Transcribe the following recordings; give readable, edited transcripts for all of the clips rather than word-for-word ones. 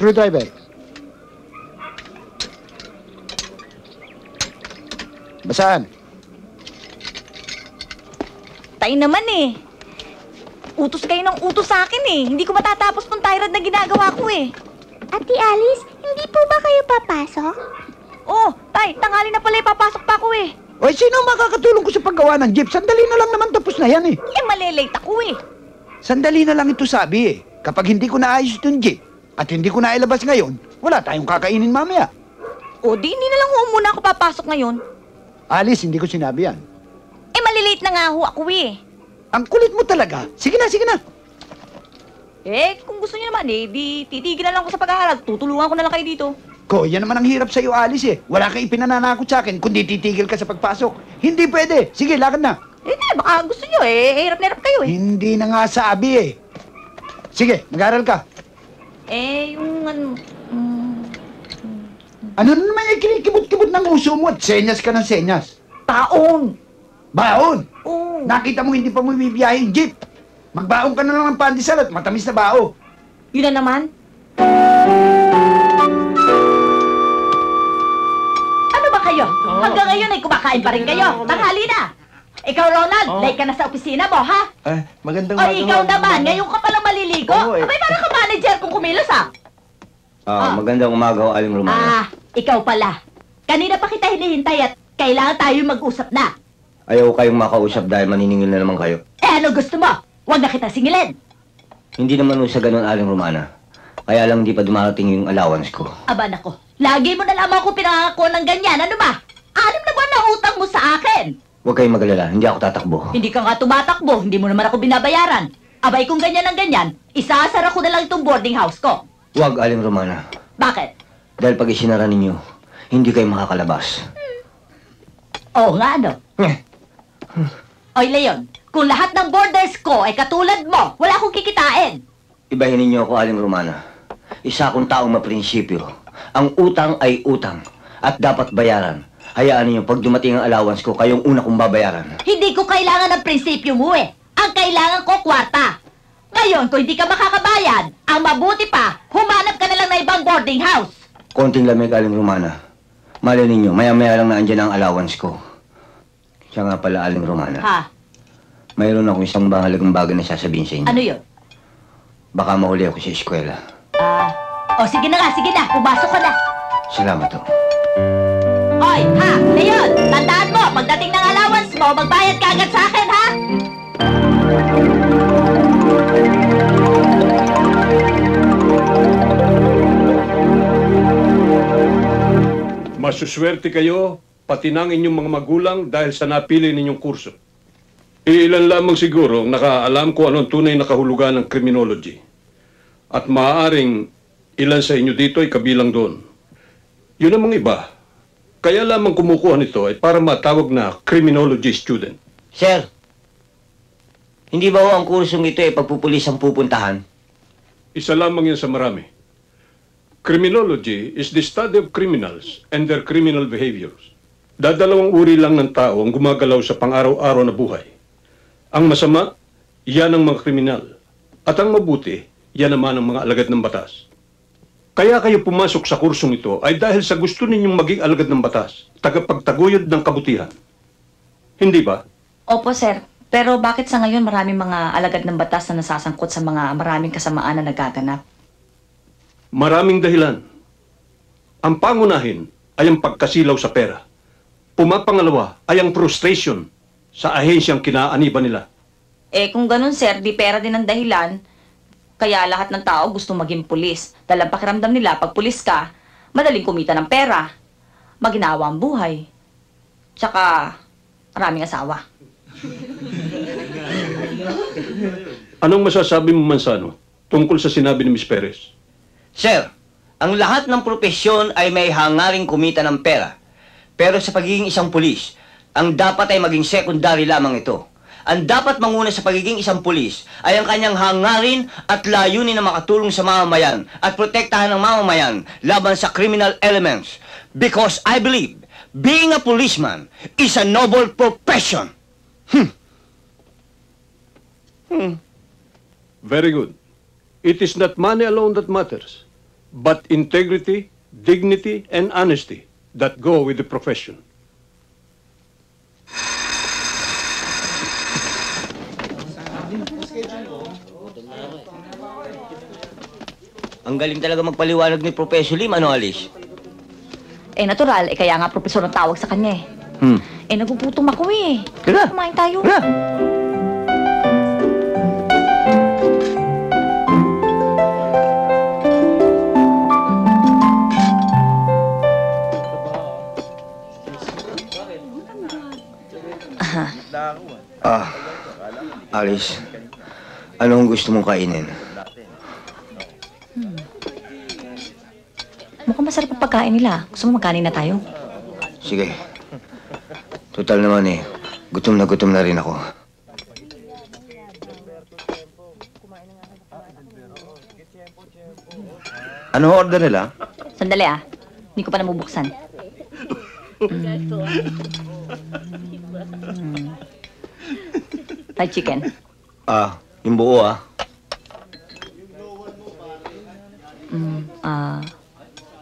Screwdriver. Basahan. Tayo naman eh. Utos kayo ng utos sa akin eh. Hindi ko matatapos tong tirade na ginagawa ko eh. Ate Alice, hindi po ba kayo papasok? Oh, tay, tanghali na pala ipapasok pa ako eh. Oy, sino ang makakatulong ko sa paggawa ng jeep? Sandali na lang naman tapos na yan eh. Eh, malilate ako eh. Sandali na lang ito sabi eh. Kapag hindi ko naayos itong jeep at hindi ko nailabas ngayon, wala tayong kakainin mamaya. O, di hindi na lang ho muna ako papasok ngayon. Alice, hindi ko sinabi yan. Eh, malilate na nga ho ako eh. Ang kulit mo talaga. Sige na, sige na. Eh, kung gusto niyo naman eh, di titigil na lang ako sa pag-aaral. Tutulungan ko na lang kayo dito. Ko, yan naman ang hirap sa'yo, Alice eh. Wala kang ipinananakot sa akin kundi titigil ka sa pagpasok. Hindi pwede. Sige, lakad na. Eh, baka gusto niyo eh. Hirap na hirap kayo eh. Hindi na nga sabi eh. Sige, mag-aral ka. Eh, yung ano... Ano na naman yung kinikibot-kibot ng uso mo at senyas ka ng senyas? taon. Baon! Oo. Nakita mo hindi pa mo bibiyahe yung jeep. Magbaon ka na lang ng pandesal at matamis na bao. Yun na naman. Ano ba kayo? Hanggang ngayon ay kumakain pa rin kayo. Tanghali na. Ikaw, Ronald, late ka na sa opisina mo, ha? Magandang O ikaw naman, ngayon ka palang maliligo. Oo, eh. Abay, parang ka-manager kung kumilos, ha? Magandang umaga, Aling Romana. Ikaw pala. Kanina pa kita hinihintay at kailangan tayo mag-usap na. Ayaw kayong makausap dahil maniningil na naman kayo. Eh, ano gusto mo? Huwag na kita singilin. Hindi naman sa ganun, Aling Romana. Kaya lang di pa dumarating yung allowance ko. Aba nako, lagi mo na lamang ako pinangako ng ganyan. Ano ba? 6 na buwan na utang mo sa akin. Huwag kayong magalala, hindi ako tatakbo. Hindi ka nga tumatakbo, hindi mo naman ako binabayaran. Abay kung ganyan ang ganyan, isasara ko na lang itong boarding house ko. Huwag, Aling Romana. Bakit? Dahil pag isinara ninyo, hindi kayo makakalabas. Oo nga ano? Oy Leon, kung lahat ng borders ko ay katulad mo, wala akong kikitain. Ibahin ninyo ako, Aling Romana. Isa akong taong maprinsipyo. Ang utang ay utang at dapat bayaran. Hayaan ninyo, pag dumating ang allowance ko, kayong una kong babayaran. Hindi ko kailangan ng prinsipyo mo eh. Ang kailangan ko kwarta. Ngayon, kung hindi ka makakabayad, ang mabuti pa, humanap ka na lang na ibang boarding house. Konting lamig, Aling Romana. Malay ninyo, maya-maya lang na andyan ang allowance ko. Siya nga pala, Aling Romana. Ha? Mayroon akong isang mahalagang bagay na sasabihin sa inyo. Ano yun? Baka mahuli ako sa eskwela. Sige na nga, sige na. Pumasok ka na. Salamat ho. Oy, ha? Leon, tandaan mo, pagdating ng allowance mo, magbayad ka agad sa akin, ha? Masuswerte kayo, pati ng inyong mga magulang dahil sa napili ninyong kurso. Ilan lamang siguro ang nakaalam ko anong tunay na kahulugan ng criminology. At maaaring ilan sa inyo dito ay kabilang doon. Yun namang iba. Kaya lamang kumukuha nito ay para matawag na criminology student. Sir, hindi ba ho ang kursong ito ay pagpupulis ang pupuntahan? Isa lamang yan sa marami. Criminology is the study of criminals and their criminal behaviors. Dadalawang uri lang ng tao ang gumagalaw sa pang-araw-araw na buhay. Ang masama, yan ang mga kriminal. At ang mabuti, yan naman ang mga alagad ng batas. Kaya kayo pumasok sa kursong ito ay dahil sa gusto ninyong maging alagad ng batas, tagapagtaguyod ng kabutihan. Hindi ba? Opo, sir. Pero bakit sa ngayon maraming mga alagad ng batas na nasasangkot sa mga maraming kasamaan na nagaganap? Maraming dahilan. Ang pangunahin ay ang pagkasilaw sa pera. Pumapangalawa ay ang frustration sa ahensyang kinaaniban nila. Eh kung ganun, sir, di pera din ang dahilan. Kaya lahat ng tao gusto maging pulis. Dahil ang pakiramdam nila, pag pulis ka, madaling kumita ng pera. Maginawa ang buhay. Tsaka, maraming asawa. Anong masasabi mo, Mansano, tungkol sa sinabi ni Miss Perez? Sir, ang lahat ng propesyon ay may hangaring kumita ng pera. Pero sa pagiging isang pulis, ang dapat ay maging secondary lamang ito. Ang dapat manguna sa pagiging isang pulis ay ang kanyang hangarin at layunin na makatulong sa mamamayan at protektahan ng mamamayan laban sa criminal elements. Because I believe being a policeman is a noble profession. Very good. It is not money alone that matters. but integrity, dignity, and honesty that go with the profession. Ang galing talaga magpaliwanag ni Professor Lim, ano, Alice? Eh, natural. Eh, kaya nga profesor ang tawag sa kanya eh. Eh, nagugutom ako eh. Tara. Kumain tayo. Tara! Alice, anong gusto mong kainin? Mukhang masarap ang pagkain nila. Gusto mo magkanin na tayo? Sige. Total naman eh, gutom na rin ako. Ano order nila? Sandali ah. Hindi ko pa namubuksan. Fried chicken. Yung buo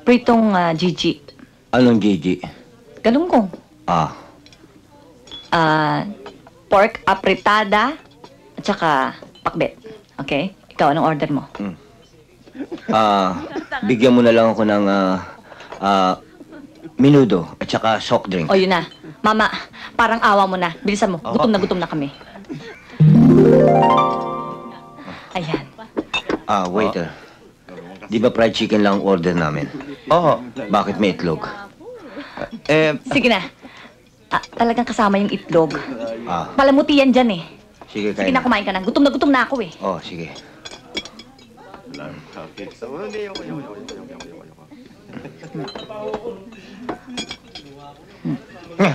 Pritong Gigi. Anong Gigi? Galunggong. Pork apretada at saka pakbet. Okay? Ikaw, anong order mo? Bigyan mo na lang ako ng minudo at saka soft drink. O, yun na. Mama, parang awa mo na. Bilisan mo. Gutom na kami. Ayan. Waiter. Di ba fried chicken lang ang order namin? Oo. Bakit may itlog? Sige na. Talagang kasama yung itlog. Ah, Palamuti yan dyan eh. sige, Sige na, kain. kumain ka na. Gutom na ako eh. Oh, sige. Eh,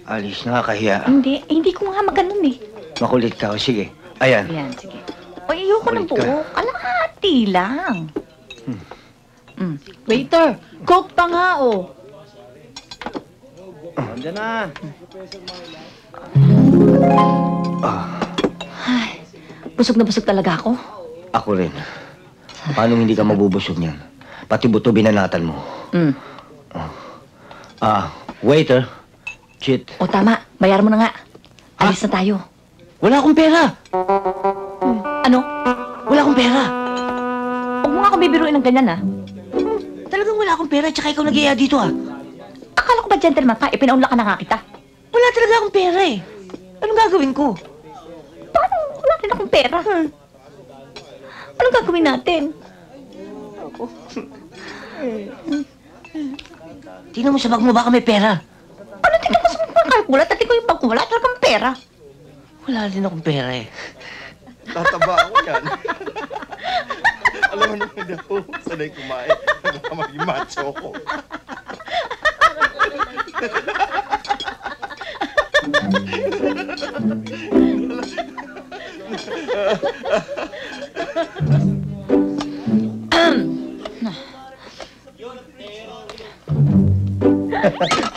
Alice, nakakahiya. hindi ko nga maganon eh. Makulit ka. O, sige. Ayan. Ayan, sige. O, ayoko ng Kulit ka. buo. Kalahati lang. Waiter, coke pa nga oh. Andiyan na. Ay, busog na busog talaga ako. Ako rin. Paano hindi ka mabubusog niyan? Pati buto binanatan mo. Waiter. Chit. O, tama. Bayar mo na nga. Alis na tayo. Wala akong pera. Ano? Wala akong pera. Huwag mo nga ako bibiruin ng ganyan, ah. Talagang wala akong pera, tsaka ikaw nag-iaya dito, Akala ko ba gentleman ka? Ipinaunla ka na nga kita. Wala talaga akong pera, eh. Anong gagawin ko? Paano wala rin akong pera? Anong gagawin natin? Tingnan mo sa bag mo, baka may pera. Ano tingnan ko sa mga kalkulat? At ikaw yung pag wala talagang pera. Wala rin akong pera, eh. Tataba ako yan. Alam mo naman ako, sanay kumain. Baka maging macho ako.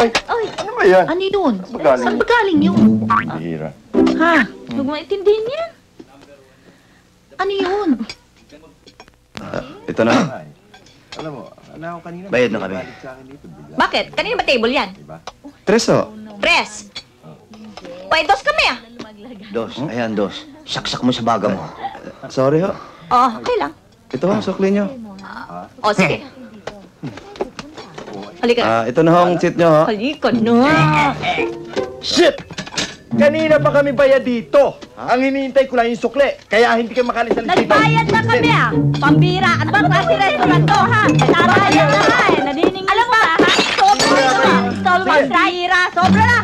Ay, Ano ba yan? ano yun? Magaling. Saan ba galing yun? Hira. Ha? Huwag mo intindihin yan. Ano yun? Ito na. Alam mo, ako kanina. Bayad na kami. Bakit? Kanina ba table yan? Treso. Press! Pwede dos kami ah. Dos. Ayan, dos. Saksak mo sa baga mo. Sorry ho. Oh, okay lang. Ito ho, sukli nyo. O, sige. Halika na. Ito na ho ang seat nyo ho. Halika na. Shit! Kanina pa kami bayad dito. Ang hinihintay ko lang yung sukle. Kaya hindi kayo makalis dito. Nagbayad na kami ah. Pambira. Ano ba klase restaurant to ha? Nagbayad na nga eh. Naniningil alam mo ha? Sobra na ito ah. Stallman Pambira. Sobra na.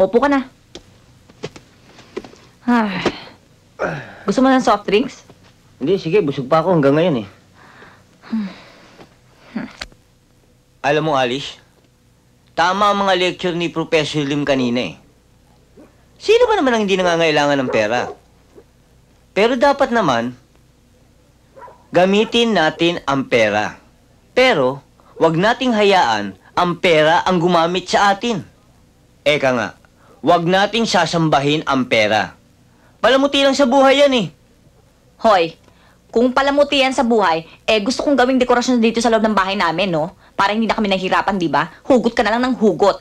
Opo ka na. Ay. Gusto mo ng soft drinks? Hindi, sige. Busog pa ako hanggang ngayon, eh. Alam mo, Alice, tama ang mga lecture ni Professor Lim kanina, eh. Sino ba naman ang hindi nangangailangan ng pera? Pero dapat naman, gamitin natin ang pera. Pero, wag nating hayaan ang pera ang gumamit sa atin. Eka nga, wag nating sasambahin ang pera. Palamuti lang sa buhay yan, eh. Hoy, kung palamuti yan sa buhay, gusto kong gawing dekorasyon dito sa loob ng bahay namin, no? Para hindi na kami nahihirapan, di ba? Hugot ka na lang ng hugot.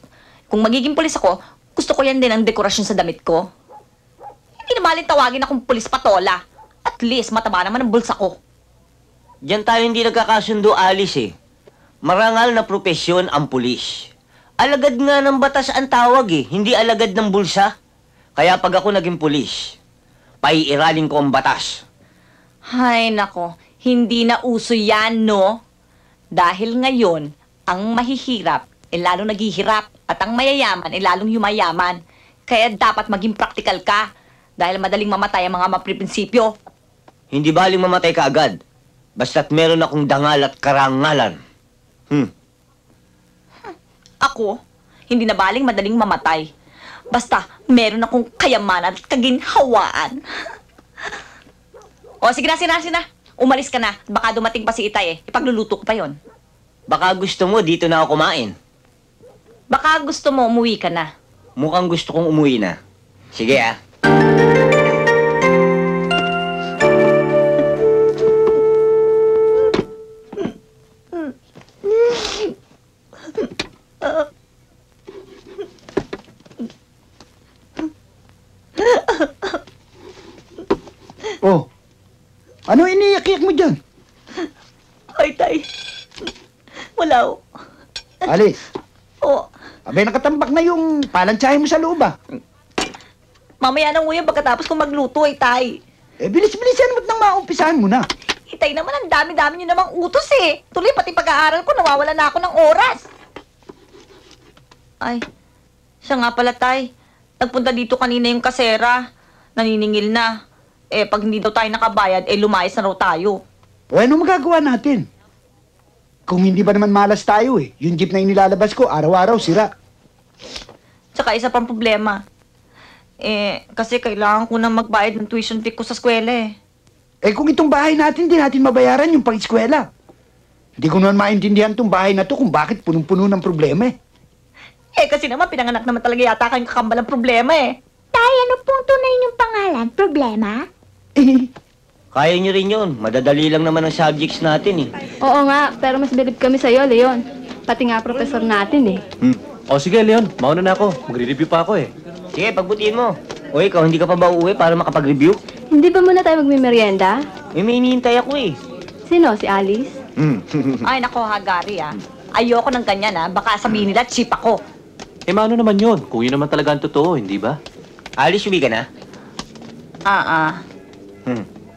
Kung magiging pulis ako, gusto ko yan din ang dekorasyon sa damit ko. Hindi na malin tawagin akong pulis patola. At least, mataba naman ang bulsa ko. Diyan tayo hindi nagkakasundo, Alice eh. Marangal na propesyon ang pulis. Alagad nga ng batas ang tawag eh, hindi alagad ng bulsa. Kaya pag ako naging pulis, paiiralin ko ang batas. Hay nako, hindi na uso yan, no? Dahil ngayon, ang mahihirap, lalong naghihirap, at ang mayayaman, lalong yumayaman. Kaya dapat maging praktikal ka, dahil madaling mamatay ang mga mapriprinsipyo. Hindi baling mamatay ka agad, basta't meron akong dangal at karangalan. Ako, hindi na baling madaling mamatay. Basta, meron akong kayamanan at kaginhawaan. O, sige na. Umalis ka na. Baka dumating pa si Itay Ipagluluto ko pa yon. Baka gusto mo dito na ako kumain. Baka gusto mo umuwi ka na. Mukhang gusto kong umuwi na. Sige ah. Oh, ano iniiyak-iyak mo dyan? Ay, Tay. Wala o. Alice, O, abay nakatambak na yung palansyahe mo sa loob ah. mamaya nang uyan pagkatapos kong magluto, Tay. Bilis-bilisan mo't nang maumpisahan mo na. Itay naman, ang dami-dami niyo namang utos Tuloy, pati pag-aaral ko, nawawala na ako ng oras. Ay, siya nga pala, Tay. Nagpunta dito kanina yung kasera. Naniningil na. Pag hindi daw tayo nakabayad, lumayas na raw tayo. O ano magagawa natin? Kung hindi ba naman malas tayo yung jeep na inilalabas ko, araw-araw sira. Tsaka isa pang problema. Kasi kailangan ko na magbayad ng tuition fee ko sa eskwela Kung itong bahay natin, di natin mabayaran yung pang-eskwela. Hindi ko naman maintindihan itong bahay na to kung bakit punong-puno ng problema Kasi naman, pinanganak naman talaga yata kayong kakambalang problema Tay, ano pong tunay niyong pangalan? Problema? Kaya nyo rin yun. Madadali lang naman ang subjects natin Oo nga, pero mas bilib kami sa'yo, Leon. Pati nga professor natin O sige, Leon. Mauna na ako. Magre-review pa ako Sige, pagbutihin mo. O ikaw, hindi ka pa ba uuwi para makapag-review? Hindi ba muna tayo magme-merienda? May hinihintay ako Sino? Si Alice? Ay, nako, Hagari Ayoko ng ganyan Baka sabihin nila, cheap ako. Maano naman yun? Kung yun naman talaga ang totoo, hindi ba? Alice, uwi ka na?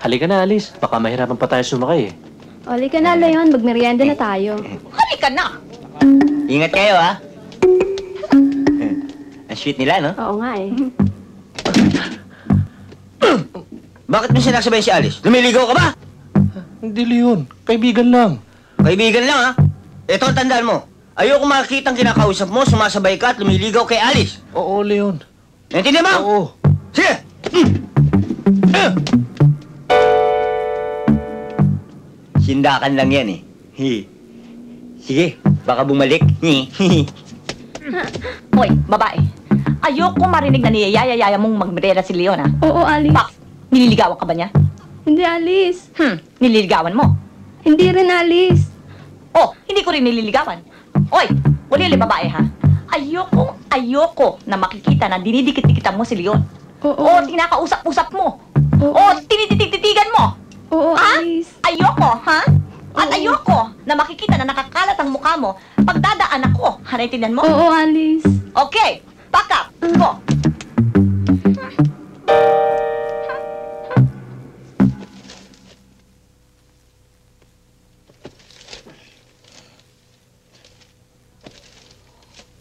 Halika na, Alice. Baka mahirapan pa tayo sumakay Oli ka na, Leon. Magmerienda na tayo. Halika na! Ingat kayo, ha? Ang sweet nila, no? Oo nga Bakit mo sinasabay si Alice? Lumiligaw ka ba? Hindi, Leon. Kaibigan lang. Kaibigan lang, ha? Ito, tandaan mo. Ayoko makikitang kinakausap mo, sumasabay ka at lumiligaw kay Alice. Oo, Leon. Naintindihan mo? Oo. Sige! Sindakan lang yan Sige, baka bumalik. Hoy, babae. Ayoko marinig na niyayaya mong magmerenda si Leon, Oo, Alice. Bakit? Nililigawan ka ba niya? Hindi, Alice. Nililigawan mo? Hindi rin, Alice. Hindi ko rin nililigawan. Oy, uli babae, Ayoko na makikita na dinidikit-dikitan mo si Leon. Oo. Tinakausap-usap mo. Oo. Tinititig-titigan mo. Oo, Alice. Ayoko, At ayoko na makikita na nakakalat ang mukha mo pag dadaan ako. Naintindihan mo? Oo, Alice. Okay, back up. Go.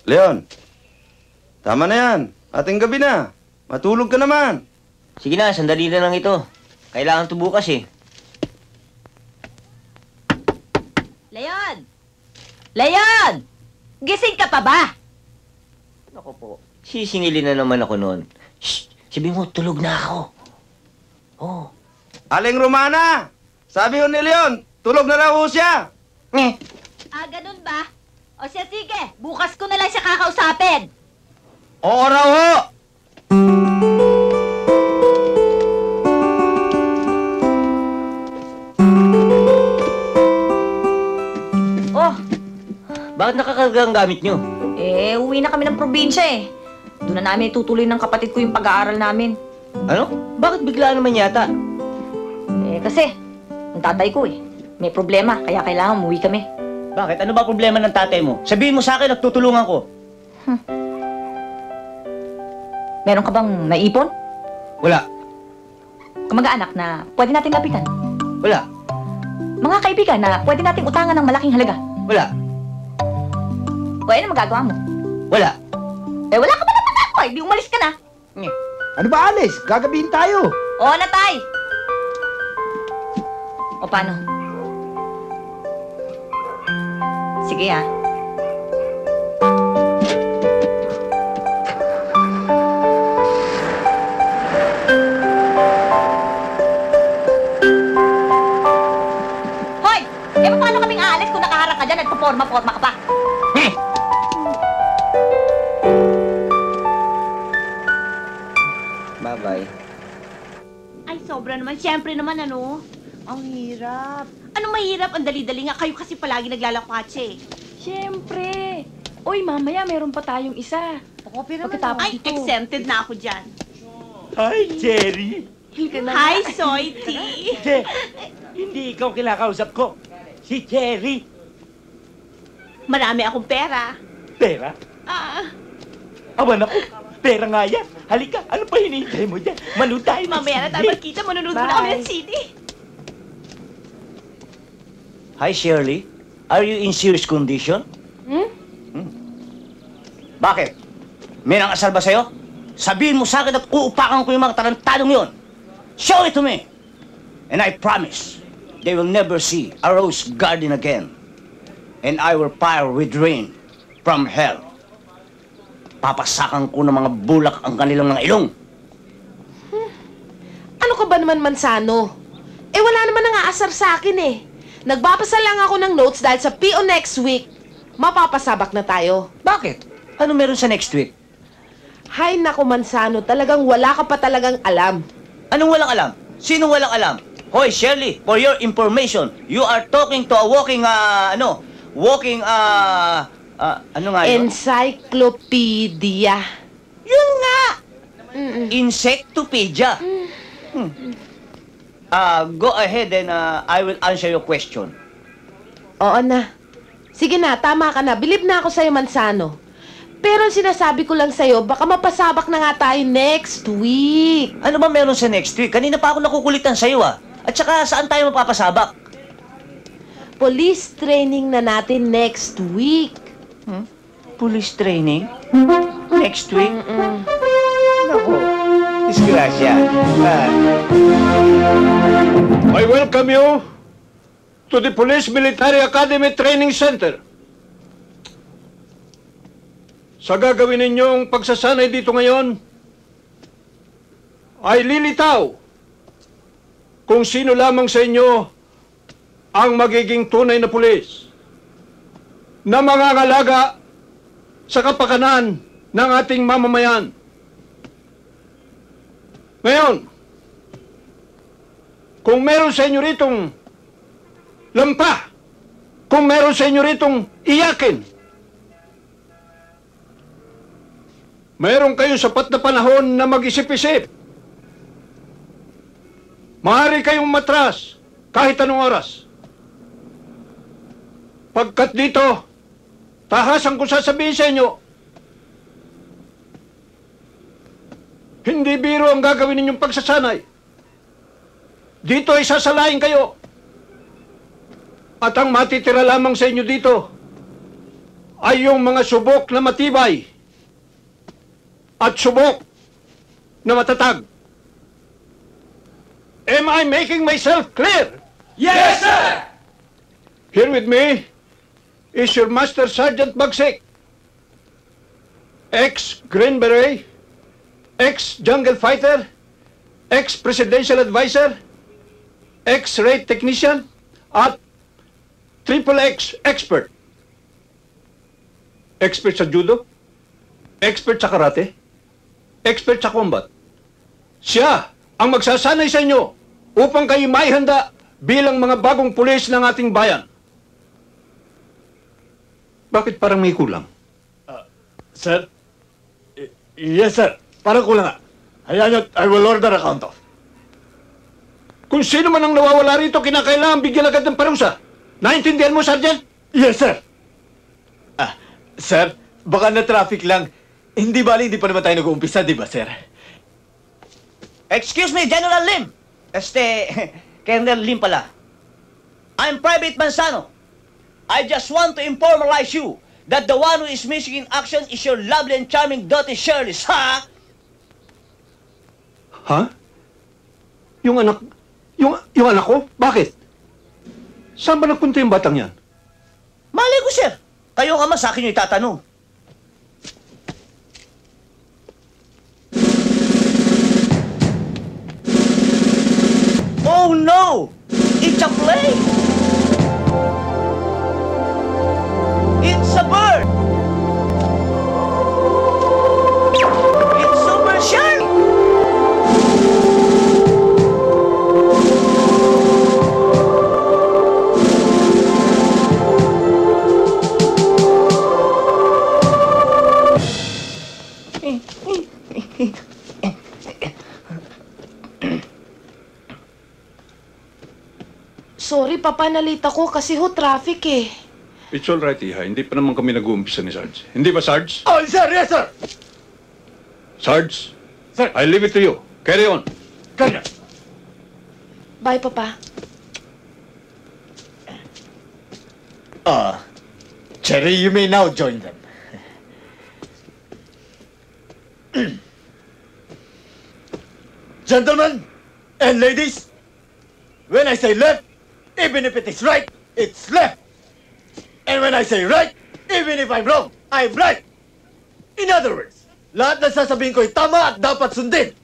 Leon, tama na yan. Ating gabi na. Matulog ka naman. Sige na, sandali na lang ito. Kailangan to bukas Leon! Leon! Gising ka pa ba? Naku po, sisingilin na naman ako noon. Shh! Sabi mo, tulog na ako. Oh. Aling Romana! Sabi ho ni Leon, tulog na raw ho siya. Ganun ba? O siya, sige. Bukas ko na lang siya kakausapin. Oo raw ho! Ba't nakakarga ang gamit nyo? Eh, uwi na kami ng probinsya eh. Doon na namin itutuloy ng kapatid ko yung pag-aaral namin. Ano? Bakit bigla naman yata? Eh, kasi, ang tatay ko eh, may problema, kaya kailangan umuwi kami. Bakit? Ano ba problema ng tatay mo? Sabihin mo sa akin, nagtutulungan ko. Meron ka bang naipon? Wala. Kamag-anak na pwede nating lapitan? Wala. Mga kaibigan na pwede nating utangan ng malaking halaga? Wala. O ano magagawa mo? Wala. Eh, wala ka pa naman ako eh, di umalis ka na. Ano ba, Alice? Gagabihin tayo. Oo na, tay! O paano? Sige ah. Hoy! Eh, paano kaming aalis kung nakaharap ka dyan? Nagpo-forma-forma ka pa. Bye-bye. Ay, sobra naman. Siyempre naman, ano? Ang hirap. Ano mahirap? Ang dali-dali nga. Kayo kasi palagi naglalakwatse. Siyempre. Uy, mamaya meron pa tayong isa. Okay naman. Pagkatapos Ay, nito. exempted na ako dyan. Hi, Cherry! Hi, Soity. Hindi ikaw kinakausap ko. Si Cherry. Marami akong pera. Pera? Ah, Awan ako. Pera nga yan. Halika, ano pa hinihintay mo dyan? Manood tayo ng mamaya na CD. tayo magkita. Manunod muna kami ng CD. Hi, Shirley. Are you in serious condition? Hmm? Bakit? May nang-asal ba sa'yo? Sabihin mo sa akin at uupakan ko yung mga tarantadong yon. Show it to me! And I promise, they will never see a rose garden again. And I will fire with rain from hell. Papasakan ko ng mga bulak ang kanilang mga ilong. Ano ka ba naman, Mansano? Eh, wala naman nang-aasar sa akin eh. Nagbabasa lang ako ng notes dahil sa PO next week. Mapapasabak na tayo. Bakit? Ano meron sa next week? Hay nako, Mansano, talagang wala ka pa talagang alam. Anong walang alam? Sinong walang alam? Hoy, Shirley, for your information, you are talking to a walking, ano nga yun? Encyclopedia. Yun nga! Insectopedia. Go ahead and I will answer your question. Oo na. Sige na, tama ka na. Bilib na ako sa'yo, Mansano. Pero ang sinasabi ko lang sa'yo, baka mapasabak na nga tayo next week. Ano ba meron sa next week? Kanina pa ako nakukulitan sa'yo At saka saan tayo mapapasabak? Police training na natin next week. Police training? Next week? Naku, disgrasya. I welcome you to the Police Military Academy Training Center. Sa gagawin ninyong pagsasanay dito ngayon, ay lilitaw kung sino lamang sa inyo ang magiging tunay na pulis na mangangalaga sa kapakanan ng ating mamamayan. Ngayon, kung meron sa inyo ritong lampa, kung meron sa inyo ritong iyakin, meron kayong sapat na panahon na mag-isip-isip. Maaari kayong matras kahit anong oras. Pagkat dito, tahasan ko sasabihin sa inyo, hindi biro ang gagawin ninyong pagsasanay. Dito ay sasalain kayo. At ang matitira lamang sa inyo dito ay yung mga subok na matibay at subok na matatag. Am I making myself clear? Yes, sir! Here with me is your Master Sergeant Bagsik, ex-Green Beret, ex-Jungle Fighter, ex-Presidential Advisor, ex-Raid Technician, at XXX expert. Expert sa judo, expert sa karate, expert sa combat. Siya ang magsasanay sa inyo upang kayo maihanda bilang mga bagong pulis ng ating bayan. Bakit parang may kulang? Sir? Yes, sir. Parang kulang nga. Hayaan nyo, I will order a count off. Kung sino man ang nawawala rito, kinakailangan bigyan agad ng parusa. Naintindihan mo, Sergeant? Yes, sir. Sir, baka na-traffic lang. Hindi pa naman tayo nag-uumpisa, di ba, sir? Excuse me, General Lim! Colonel Lim pala. I'm Private Manzano. I just want to informalize you that the one who is missing in action is your lovely and charming daughter, Shirley, ha? Ha? Yung anak ko? Bakit? Saan ba nagpunta yung batang yan? Malay ko, sir. Kayo ang ama sa akin yung itatanong. Oh no! It's a plane! It's a bird! It's Super Shark! Sorry, Papa, nalita ko kasi traffic eh. It's all right, Iha. Hindi pa naman kami nag-uumpisa ni Sarge. Hindi ba, Sarge? Oh, sir! Yes, sir! Sarge? Sir! I leave it to you. Carry on. Kanya! Bye, Papa. Cherry, you may now join them. Gentlemen and ladies, when I say left, even if it is right, it's left. And when I say right, even if I'm wrong, I'm right. In other words, lahat na sasabihin ko ay tama at dapat sundin.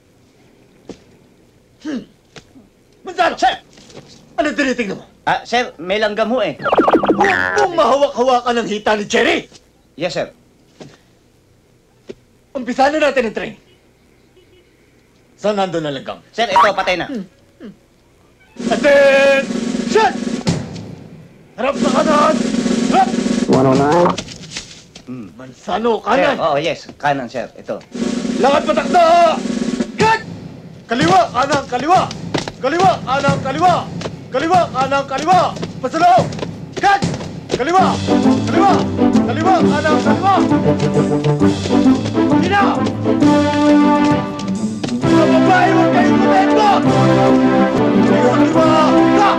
Manzano, sir! Ano tinitingnan mo? Sir, may langgam ho eh. Huwag mong mahawak-hawakan ng hita ni Cherry! Yes, sir. Umpisa na natin ang training. Saan nandun ang langgam? Sir, ito, patay na. Attention! Harap sa kanan! Harap! 109. Manzano, Sir, kanan! yes. Kanan, sir. Ito. Lakad patakda! Cut! Kaliwa, kanan, kaliwa! Kaliwa, kanan, kaliwa! Kaliwa, kanan, kaliwa! Pasalaw! Cut! Kaliwa! Kaliwa! Kaliwa, kanan, kaliwa! Hina! Mga babae, huwag kayong kontento! Ligaw sa kaliwa! Na!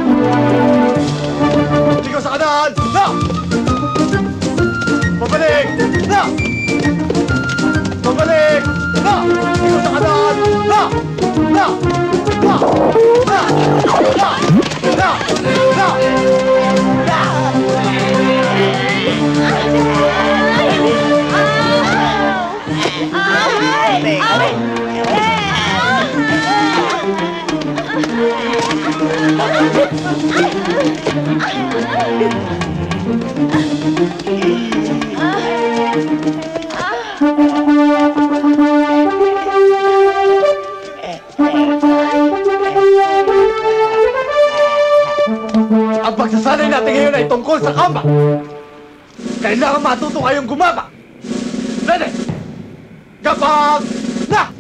Ligaw sa kanan! Na! Pabalik! Na! Pabalik! Na! Ligaw sa kanan! Na! Na! Na! Na! Na! Na! Na! Ang pagsasanay natin ngayon ay tungkol sa kamba. Kailangan matuto kayong gumama. Ready? Kapag na!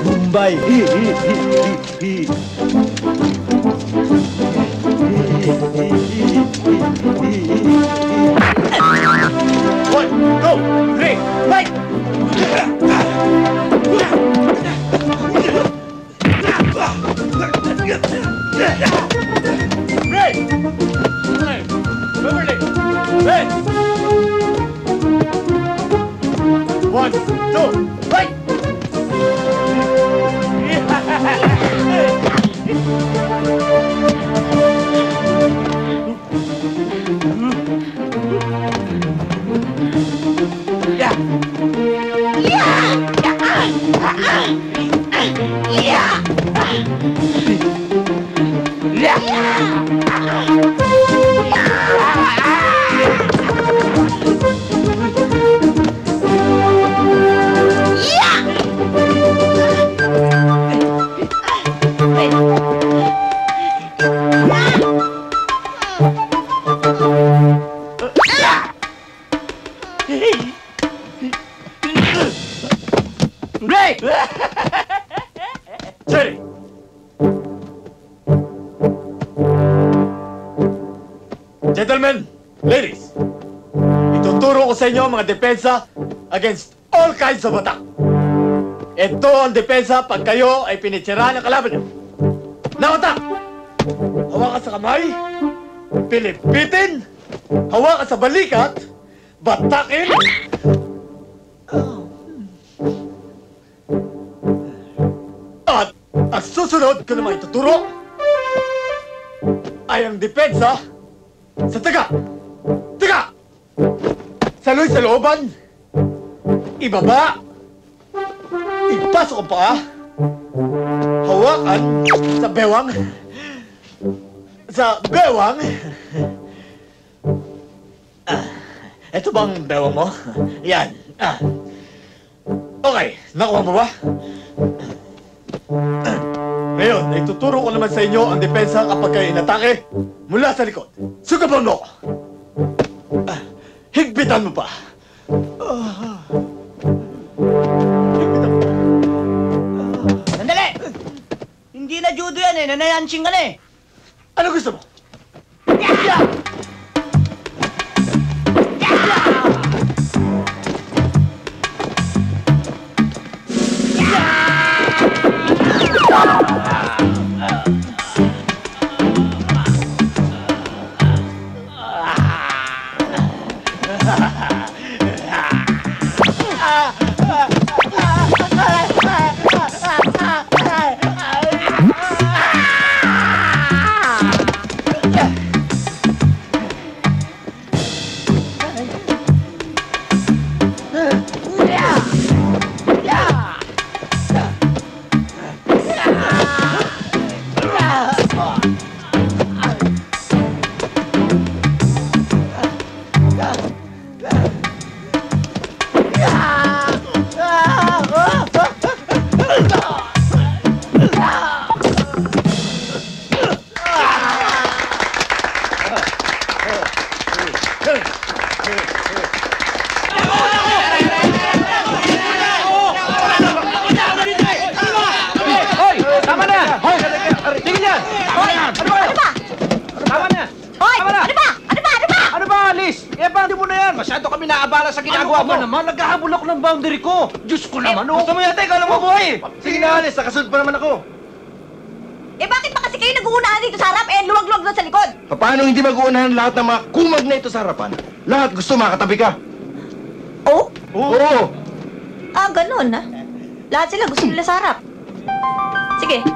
Mumbai. One, two, three, fight! Red! Beverly! Red! One, two, fight! Yeah! Yeah! Gentlemen, ladies, ituturo ko sa inyo ang mga depensa against all kinds of attack. Ito ang depensa pag kayo ay pinitsira ng kalaban niyo. Now attack! Hawakan sa kamay, pilipitin, hawakan sa balikat, batakin, at ang susunod ko naman ituturo ay ang depensa sa taga! Taga! Saloy sa looban! Ibaba! Ipasok ang paa! Hawakan sa bewang! Sa bewang! Ito bang bewang mo? Yan! Okay, nakuha mo ba? Ngayon, ituturo ko naman sa inyo ang depensa kapag kayo inatake mula sa likod. Sugaban mo! Higpitan mo pa! Higpitan mo. Sandali! Hindi na judo yan eh. Nanayansing ka na eh. Ano gusto mo? Masyado kami naabala sa ginagawa mo. Ano naman? Naghahabol ako ng boundary ko. Diyos ko naman, oh. Gusto mo yata, ikaw lang mabuhay. Sige na, Alice. Nakasunod pa naman ako. Eh bakit ba kasi kayo nag-uunahan dito sa harap eh luwag-luwag doon sa likod? Paano hindi mag-uunahan lahat ng mga kumag na ito sa harapan? Lahat gusto makatabi ka. Oh? Oo. Ah, ganun ha? Lahat sila gusto nila sa harap. Sige.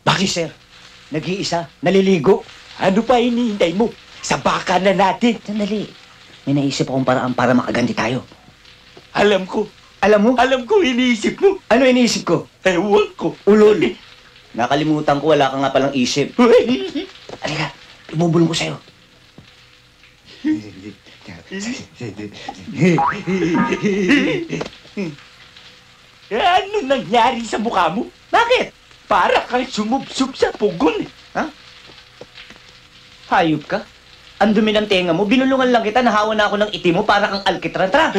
Bakit, sir? Nag-iisa? Naliligo? Ano pa hinihintay mo? Sa baka na natin. Sandali. May naisip akong paraan para makaganti tayo. Alam ko. Alam mo? Alam ko, iniisip mo. Ano iniisip ko? Ewan ko. Ulol. Nakalimutan ko, wala ka nga palang isip. Halika, ibubulong ko sa'yo. Ano nangyari sa mukha mo? Bakit? Para kang sumubsub sa pugon. Ha? Hayop ka? Ang dumi ng tenga mo, binulungan lang kita, nahawa na ako ng itim mo para kang alkitran. Tara!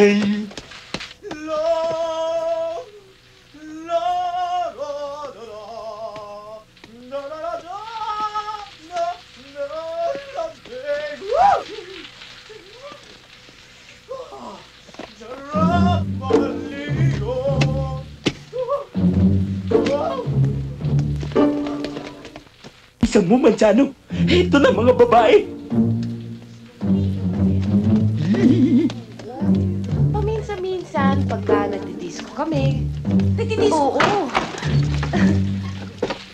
Isang mo, Manzano. Ito na mga babae. Paminsan-minsan, pagka nagdidisco kami. Nagdidisco? Oo.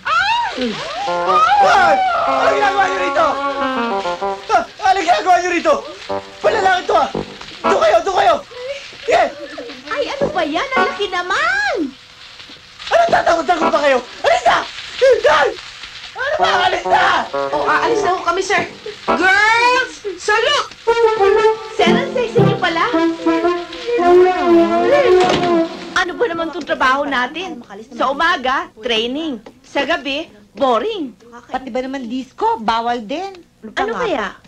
Ay! Ano ginagawa niyo rito? Ano ginagawa niyo rito? Palalaki ito ah! Doon kayo! Doon kayo! Yeah! Ay, ano ba yan? Ang laki naman! Ano tatakot-takot pa kayo? Alis na! Dahil! Ano ba? Alis na! O, aalis na ho kami, sir. Girls! Salute! Sir, ang sexy niyo pala. Ano ba naman itong trabaho natin? Sa umaga, training. Sa gabi, Boring. Pati ba naman disco? Bawal din. Ano kaya?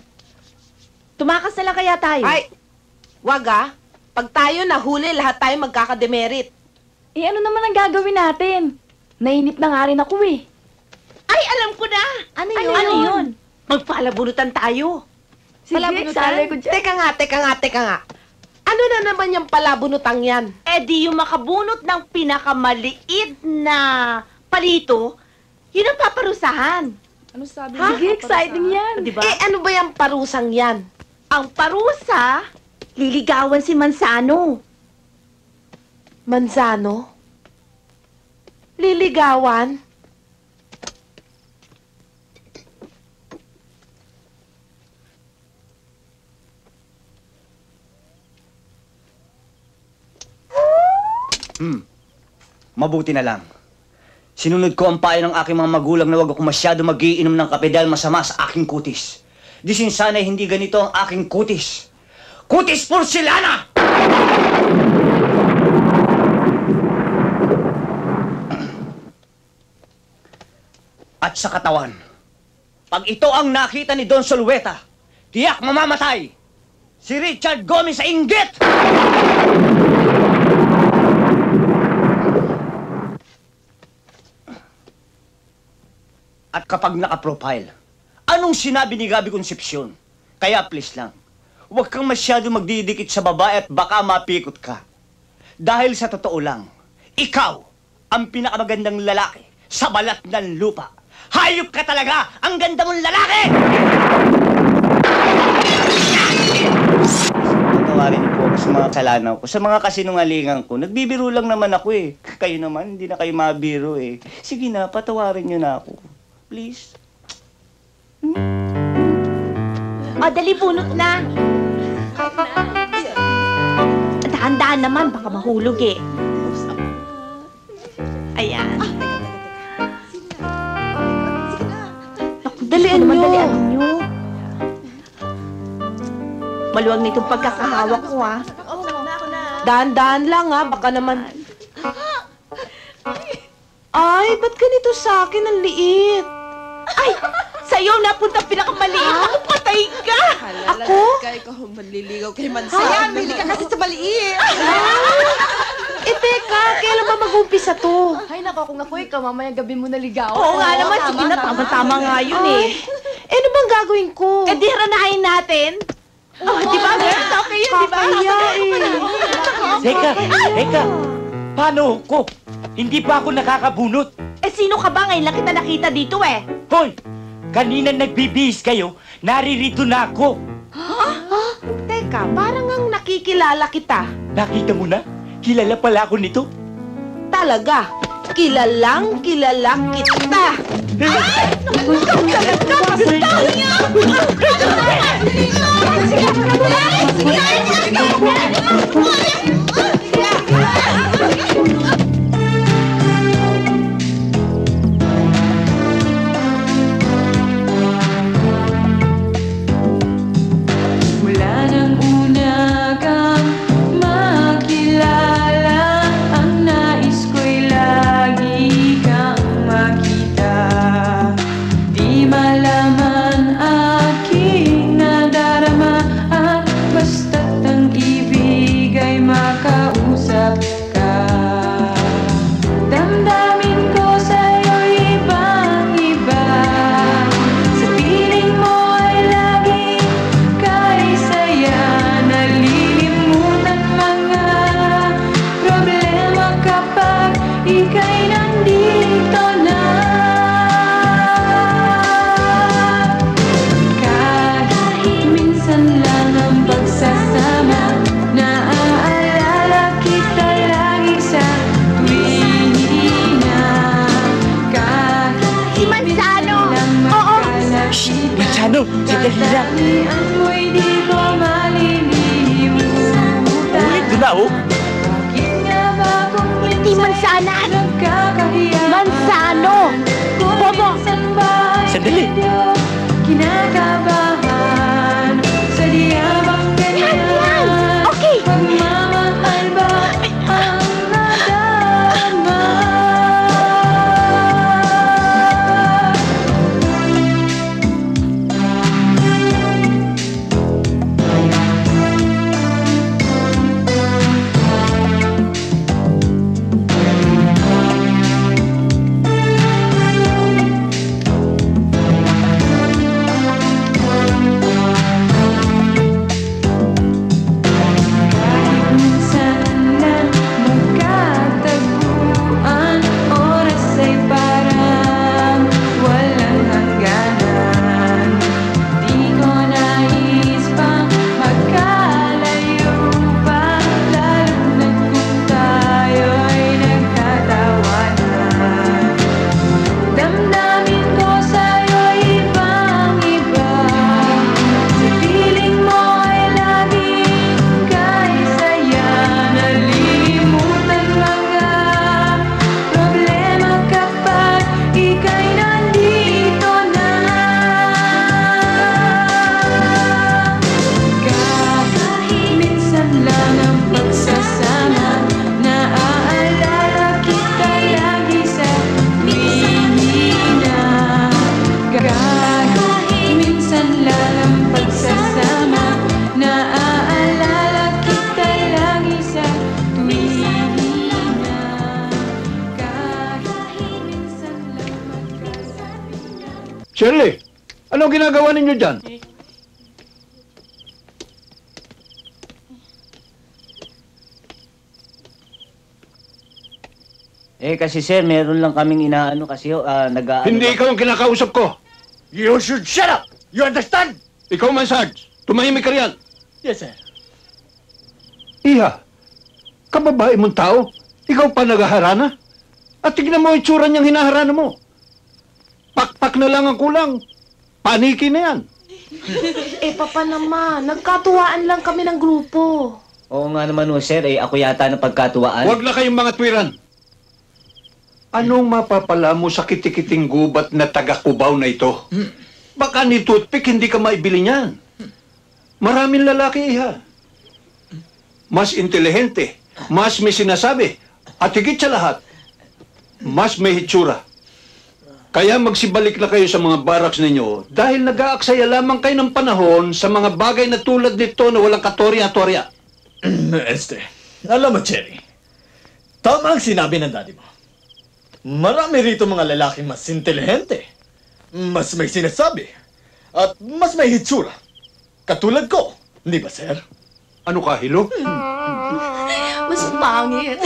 Tumakas na lang kaya tayo? Ay, wag ah. Pag tayo nahuli, lahat tayo magkakademerit. Eh, ano naman ang gagawin natin? Nainip na nga rin ako eh. Ay, alam ko na! Ano Ano yun? Magpalabunutan tayo. Sige, Palabunutan? sali ko dyan. Teka nga. Ano na naman yung palabunutang yan? Eh di yung makabunot ng pinakamaliit na palito, yun ang paparusahan. Ano sabi? Ha? Sige, exciting yan. Di ba? Eh, ano ba yung parusang yan? Ang parusa, liligawan si Manzano. Manzano? Liligawan? Mabuti na lang. Sinunod ko ang payo ng aking mga magulang na huwag ako masyado magiinom ng kape dahil masama sa aking kutis. Di sana'y hindi ganito ang aking kutis. Kutis porcelana! At sa katawan, pag ito ang nakita ni Don Solueta, tiyak mamamatay! Si Richard Gomez sa inggit! At kapag naka-profile, anong sinabi ni Gabi Concepcion? Kaya please lang, huwag kang masyado magdidikit sa babae at baka mapikot ka. Dahil sa totoo lang, ikaw ang pinakamagandang lalaki sa balat ng lupa. Hayop ka talaga! Ang ganda mong lalaki! Patawarin niyo po ako sa mga kasalanan ko, sa mga kasinungalingan ko. Nagbibiro lang naman ako eh. Kayo naman, hindi na kayo mabiro eh. Sige na, patawarin niyo na ako. Please. O, dali bunot na. Dahan-dahan naman, baka mahulog eh. Ayan. Dalian nyo. Dalian nyo. Maluwag na itong pagkakahawak ko, ha? Dahan-dahan lang ha, baka naman... Ay, ba't ganito sa akin? Ang liit. Ay! Sa'yo napunta pinakamaliit. Ako, patay ka! Ako? Ikaw manliligaw kay Manzano. Hindi ka kasi sa maliit. Eh, teka, kailan ba mag-umpisa to? Ay, nako, kung ako ikaw, mamaya gabi mo naligaw. Oo nga naman, sige na, tama-tama nga yun eh. Eh, ano bang gagawin ko? Eh, di ranahin natin. Oh, di ba? Okay yun, di ba? Kakaya Teka. Paano ko? Hindi pa ako nakakabunot. Eh, sino ka ba? Ngayon lang kita nakita dito eh. Hoy! Kanina nagbibihis kayo, naririto na ako. Teka, parang ang nakikilala kita. Nakita mo na? Kilala pala ako nito. Talaga, kilalang kilala kita. Mula nang una kang makilala, ang nais ko'y lagi kang makita. Di malaman aking nadarama at basta't ang ibig ay makausap ka. Damdamin ko sa'yo'y ibang-iba. Sa piling mo ay laging kaisaya. Nalilimutan mga problema kapag ika'y nandito na. Kahit minsan lang ang pagsasama, naaalala kita lagi sa tuwina. Kahit Si Manzano! lang Oo! Manzano, sandali lang. Dalian mo'y di ko malilimutan. Ulit ko na, oh. Bakit nga ba kung Hindi Manzanan! nagkakahiyaan? Manzano! Kung Bobo! minsan ba ay Sandali. medyo kinakabahan? Sadyang ganyan? Yan! Okay! Pagmamahal ba ang nadarama? Shirley, anong ginagawa ninyo dyan? Kasi sir, meron lang kaming inaano kasi Hindi ikaw ang kinakausap ko. You should shut up! You understand? Ikaw man, Sarge. Tumahimik ka riyan. Yes, sir. Iha, kababae mong tao, ikaw pa nagaharana? At tignan mo itsura niyang hinaharana mo. Pakpak na lang ang kulang. Paniki na yan. Papa naman, nagkatuwaan lang kami ng grupo. Oo nga naman ho, sir. Ako yata na pagkatuwaan. Huwag na kayong mga twiran. Anong mapapala mo sa kitikiting gubat na taga-Cubao na ito? Baka ni toothpick hindi ka maibili niyan. Maraming lalaki, iha. Mas intelihente, mas may sinasabi, at higit sa lahat, mas may hitsura. Kaya magsibalik na kayo sa mga barracks ninyo dahil nag-aaksaya lamang kayo ng panahon sa mga bagay na tulad nito na walang katorya-torya. Alam mo, Cherry, tama ang sinabi ng daddy mo. Marami rito mga lalaking mas intelihente, mas may sinasabi, at mas may hitsura. Katulad ko, di ba, sir? Ano ka, Hilo? Mas pangit.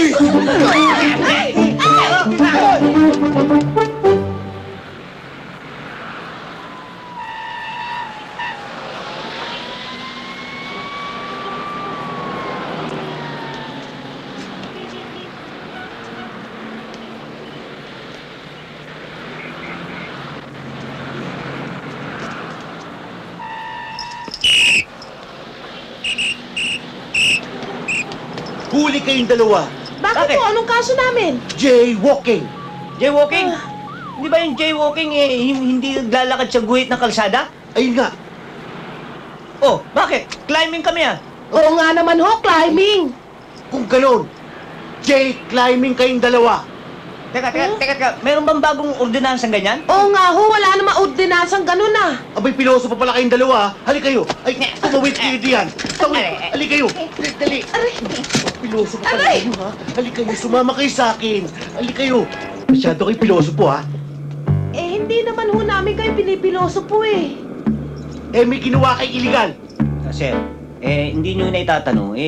Huli kayong dalawa. Bakit po? Anong kaso namin? Jaywalking. Jaywalking? Di ba yung jaywalking hindi naglalakad sa guhit ng kalsada? Ayun nga. Oh, bakit? Climbing kami Oo nga naman ho, climbing. Kung gano'n, climbing kayong dalawa. Teka. Meron bang bagong ordinansang ganyan? Oo nga ho, wala namang ordinansang ganun ah. Abay, piloso pa pala kayong dalawa. Halika kayo. Ay, tumawid kayo diyan. Halika kayo. Dali. Piloso pa pala kayo, ha? Halika kayo, sumama kayo sa akin. Halika kayo. Masyado kayo piloso po, ha? Hindi naman ho namin kayo pinipiloso po eh. May ginawa kayong illegal. Sir, hindi nyo na itatanong.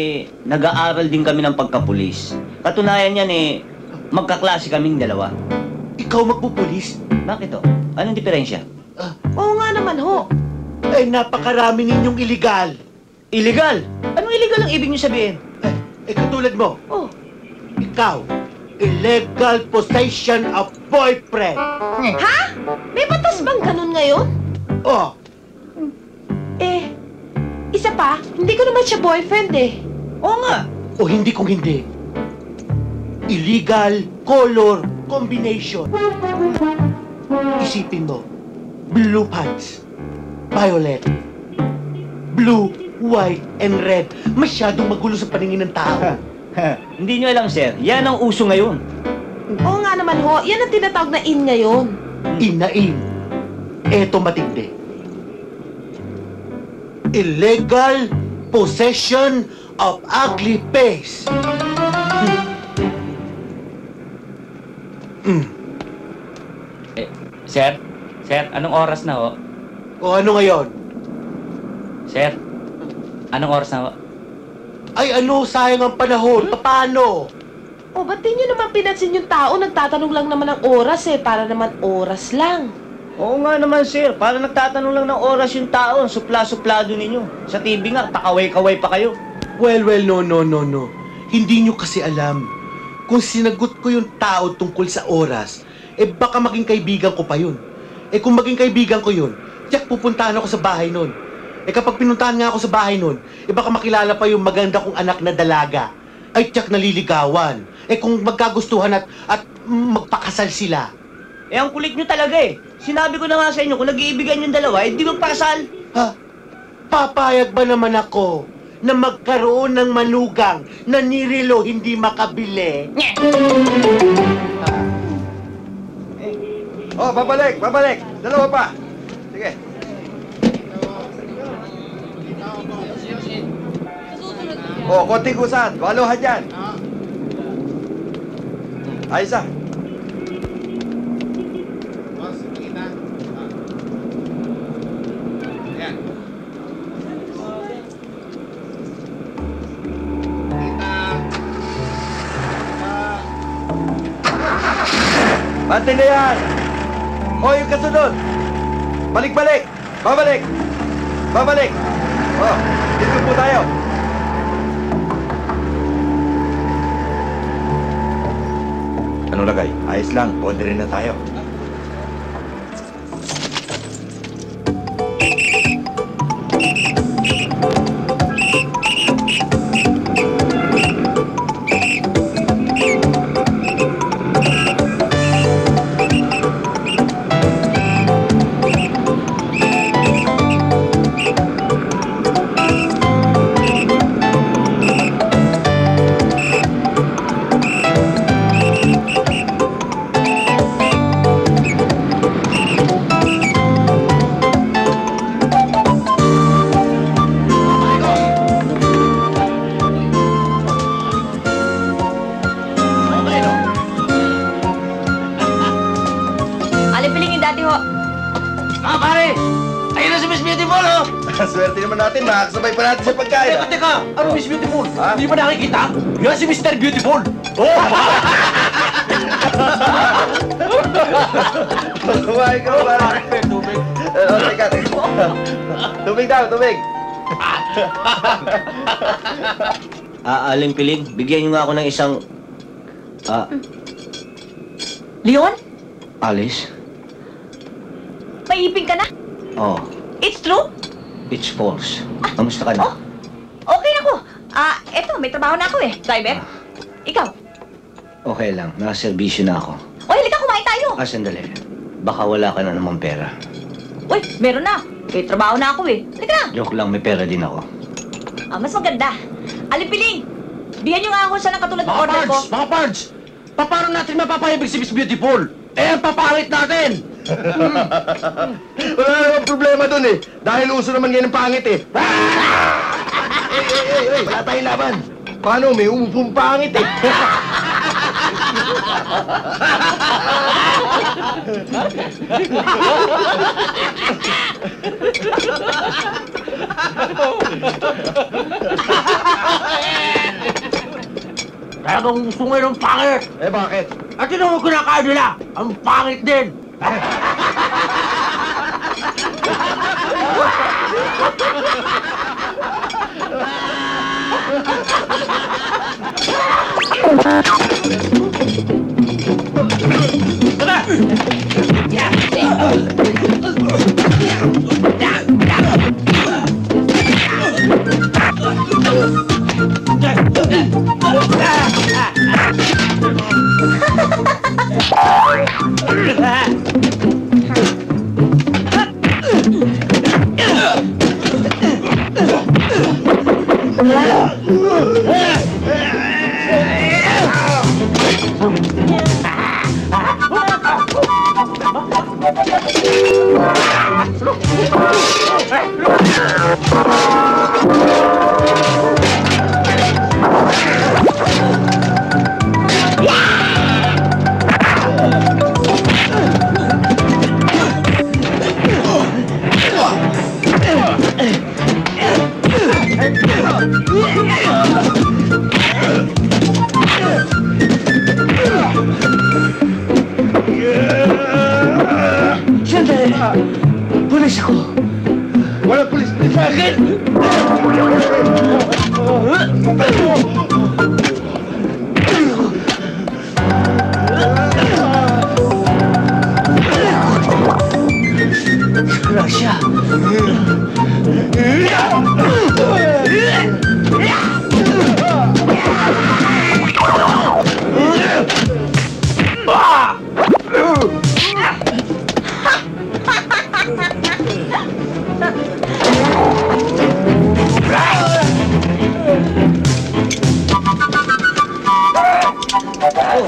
Nag-aaral din kami ng pagkapulis. Katunayan yan magkaklase kaming dalawa. Ikaw magpupulis? Bakit to? Anong diferensya? Oo nga naman ho. Napakarami ninyong illegal. Illegal? Anong illegal ang ibig nyo sabihin? Katulad mo. Oh. Ikaw, illegal possession of boyfriend. Ha? May batas bang ganun ngayon? Oh. Isa pa, hindi ko naman siya boyfriend eh. Oo nga. O hindi kung hindi. Illegal color combination. Isipin mo, blue pants, violet, blue, white, and red. Masyadong magulo sa paningin ng tao. Hindi nyo alam, sir. Yan ang uso ngayon. Oo nga naman ho, yan ang tinatawag na in ngayon. In na in. Eto matindi. Illegal possession of ugly face. Sir, anong oras na ho? O ano ngayon? Sir, anong oras na ho? Ay ano, sayang ang panahon. Paano? Ba't di nyo naman pinansin yung tao? Nagtatanong lang naman ng oras para naman oras lang. Oo nga naman, sir. Para nagtatanong lang ng oras yung tao. Supla-suplado ninyo. Sa TV nga, pakaway-kaway pa kayo. Well, no. Hindi nyo kasi alam. Kung sinagot ko yung tao tungkol sa oras, baka maging kaibigan ko pa yun. Kung maging kaibigan ko yun, tiyak pupuntahan ako sa bahay nun. Kapag pinuntahan nga ako sa bahay nun, baka makilala pa yung maganda kong anak na dalaga. Ay tiyak naliligawan. Kung magkagustuhan at magpakasal sila. Ang kulit nyo talaga Sinabi ko na nga sa inyo, kung nag-iibigan yung dalawa, di magpakasal. Ha? Papayag ba naman ako na magkaroon ng manugang na nirilo hindi makabili? Babalik. Dalawa pa. Sige. Konting kusan. Walohan dyan. Ayos Bantay na yan! O, yung kasunod! Balik-balik! Babalik! Babalik! O, dito po tayo! Ano lagay? Ayos lang, orderin na tayo. Alipiling yung dati ho. Ah, pare! Ayun na si Miss Beautiful, oh! Swerte naman natin, makakasabay pa natin sa pagkain. Teka! Ano Miss Beautiful? Hindi ba nakikita? Yan si Mr. Beautiful! Oh! Kumain ka ba? Tubig. Teka. Tubig daw, tubig. Aling Piling, bigyan niyo nga ako ng isang... Leon? Alice? May ipin ka na? Oh, It's true? it's false. Kamusta ka na? Okay ako. Eto, may trabaho na ako eh. Driver? Ikaw? Okay lang, nakaserbisyo na ako. O, halika, kumain tayo. Sandali. Baka wala ka na naman pera. Uy, meron na. May trabaho na ako eh. Halika na. Joke lang, may pera din ako. Mas maganda. Alipiling, bigyan niyo nga ako siya ng katulad ng order ko. Mga Pards! Paano natin mapapahibig si Miss Beautiful? Eh, ang papangit natin! Wala namang problema dun eh. Dahil uso naman ngayon ng pangit eh. Wala tayong laban. Paano? May umupong pangit eh. Talagang gusto ngayon ng pangit! Eh, bakit? At yun ang kinakain nila! Ang pangit din! Sandali! Pulis ako! Walang pulis! Sa akin! Gracia!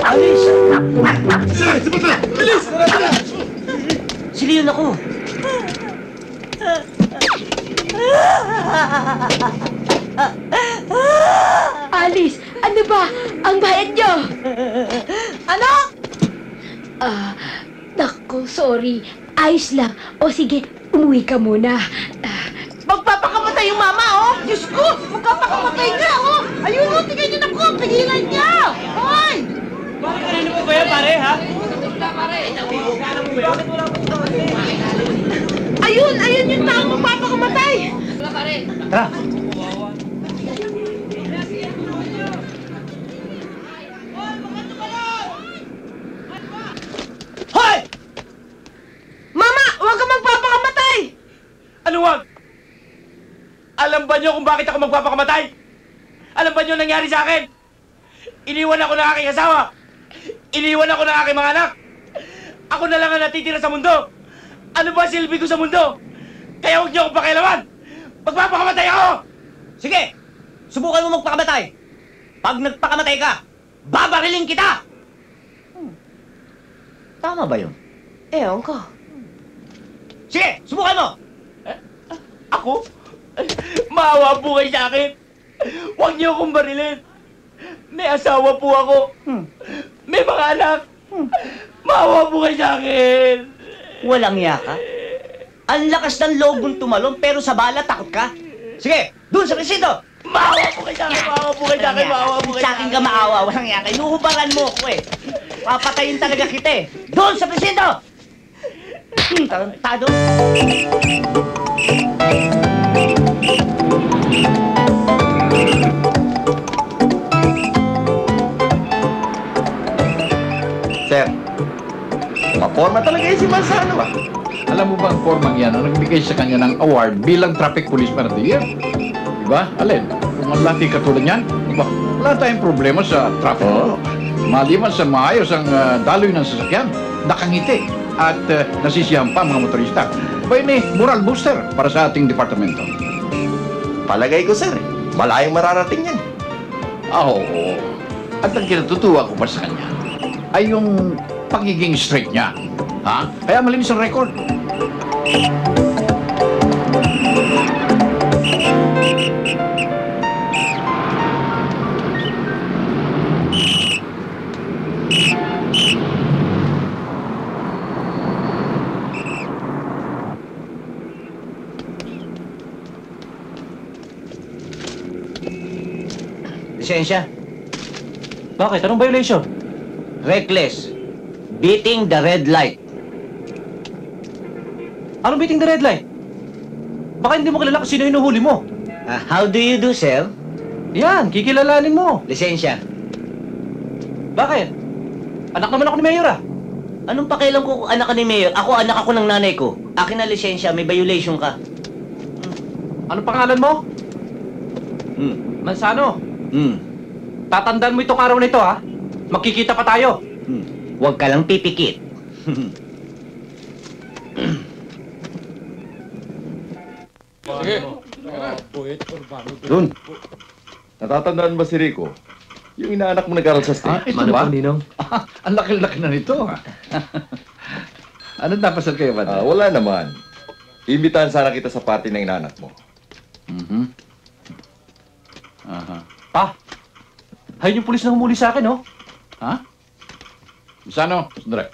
Alice! Alice! Si Leon ako. Alice, ano ba? Ang bayad nyo! Ano? Naku, sorry. Ayos lang. O sige, umuwi ka muna. Magpapakamatay yung mama, oh! Diyos ko! Magpapakamatay niya, oh! Ayun, tingnan niyo na ko! Pigilan niya! Hoy! Bakit kanino po ba yan, pare, ha? Ayun! Ayun yung taong magpapakamatay! Tara! Hoy! Mama! Huwag ka magpapakamatay! Ano wag? Alam ba niyo kung bakit ako magpapakamatay? Alam ba niyo nangyari sa akin? Iniwan ako ng aking asawa. Iniwan ako ng aking mga anak. Ako na lang ang natitira sa mundo. Ano ba silbi ko sa mundo? Kaya huwag niyo akong pakialaman. Magpapakamatay ako! Sige! Subukan mo magpakamatay! Pag nagpakamatay ka, babarilin kita! Tama ba yun? Ewan ko. Sige! Subukan mo! Ako? Maawa po kayo sa akin. Huwag niyo akong barilin. May asawa po ako. May mga anak. Maawa po kayo sa akin. Walang yaka. Ang lakas ng loob mong tumalon, pero sa bala takot ka. Sige, dun sa presinto! Maawa po kayo sa akin, maawa po kayo sa akin, maawa po kayo Sa akin ka maawa, walang yaka. Inuhubaran mo ako eh. Papatayin talaga kita eh. Dun sa presinto! Tarantado. Sir, maporma talaga si Manzano ah. Alam mo ba ang formang yan ang nagbigay sa kanya ng award bilang Traffic Policeman of the Year? Diba? Alin? Kung ang lati katulad niyan, diba? Wala tayong problema sa traffic. Maliban sa maayos ang daloy ng sasakyan, nakangiti at nasisiyahan pa mga motorista. Ba yun moral booster para sa ating departamento. Palagay ko, sir. Malayong mararating yan. Oo. At ang kinatutuwa ko pa sa kanya ay yung pagiging straight niya. Ha? Kaya malinis ang record. Lisensya. Bakit? Anong violation? Reckless. Beating the red light. Anong beating the red light? Baka hindi mo kilala kung sino hinuhuli mo. How do you do, sir? Yan, kikilalanin mo. Lisensya. Bakit? Anak naman ako ni Mayor ah. Anong pakialam ko kung anak ka ni Mayor? Ako, anak ako ng nanay ko. Akin na lisensya, may violation ka. Anong pangalan mo? Manzano. Tatandaan mo itong araw na ito ha. Magkikita pa tayo. Huwag ka lang pipikit. Sige. Dun, natatandaan ba si Rico? Yung inaanak mo nag-aral sa state? Ito ba? Ang laki-laki na nito. Ano napasal kayo ba? Wala naman. Imbitahan sana kita sa party ng inaanak mo. Pa, ayun yung pulis na humuli sa akin, oh. Ha? Sano? Sandali.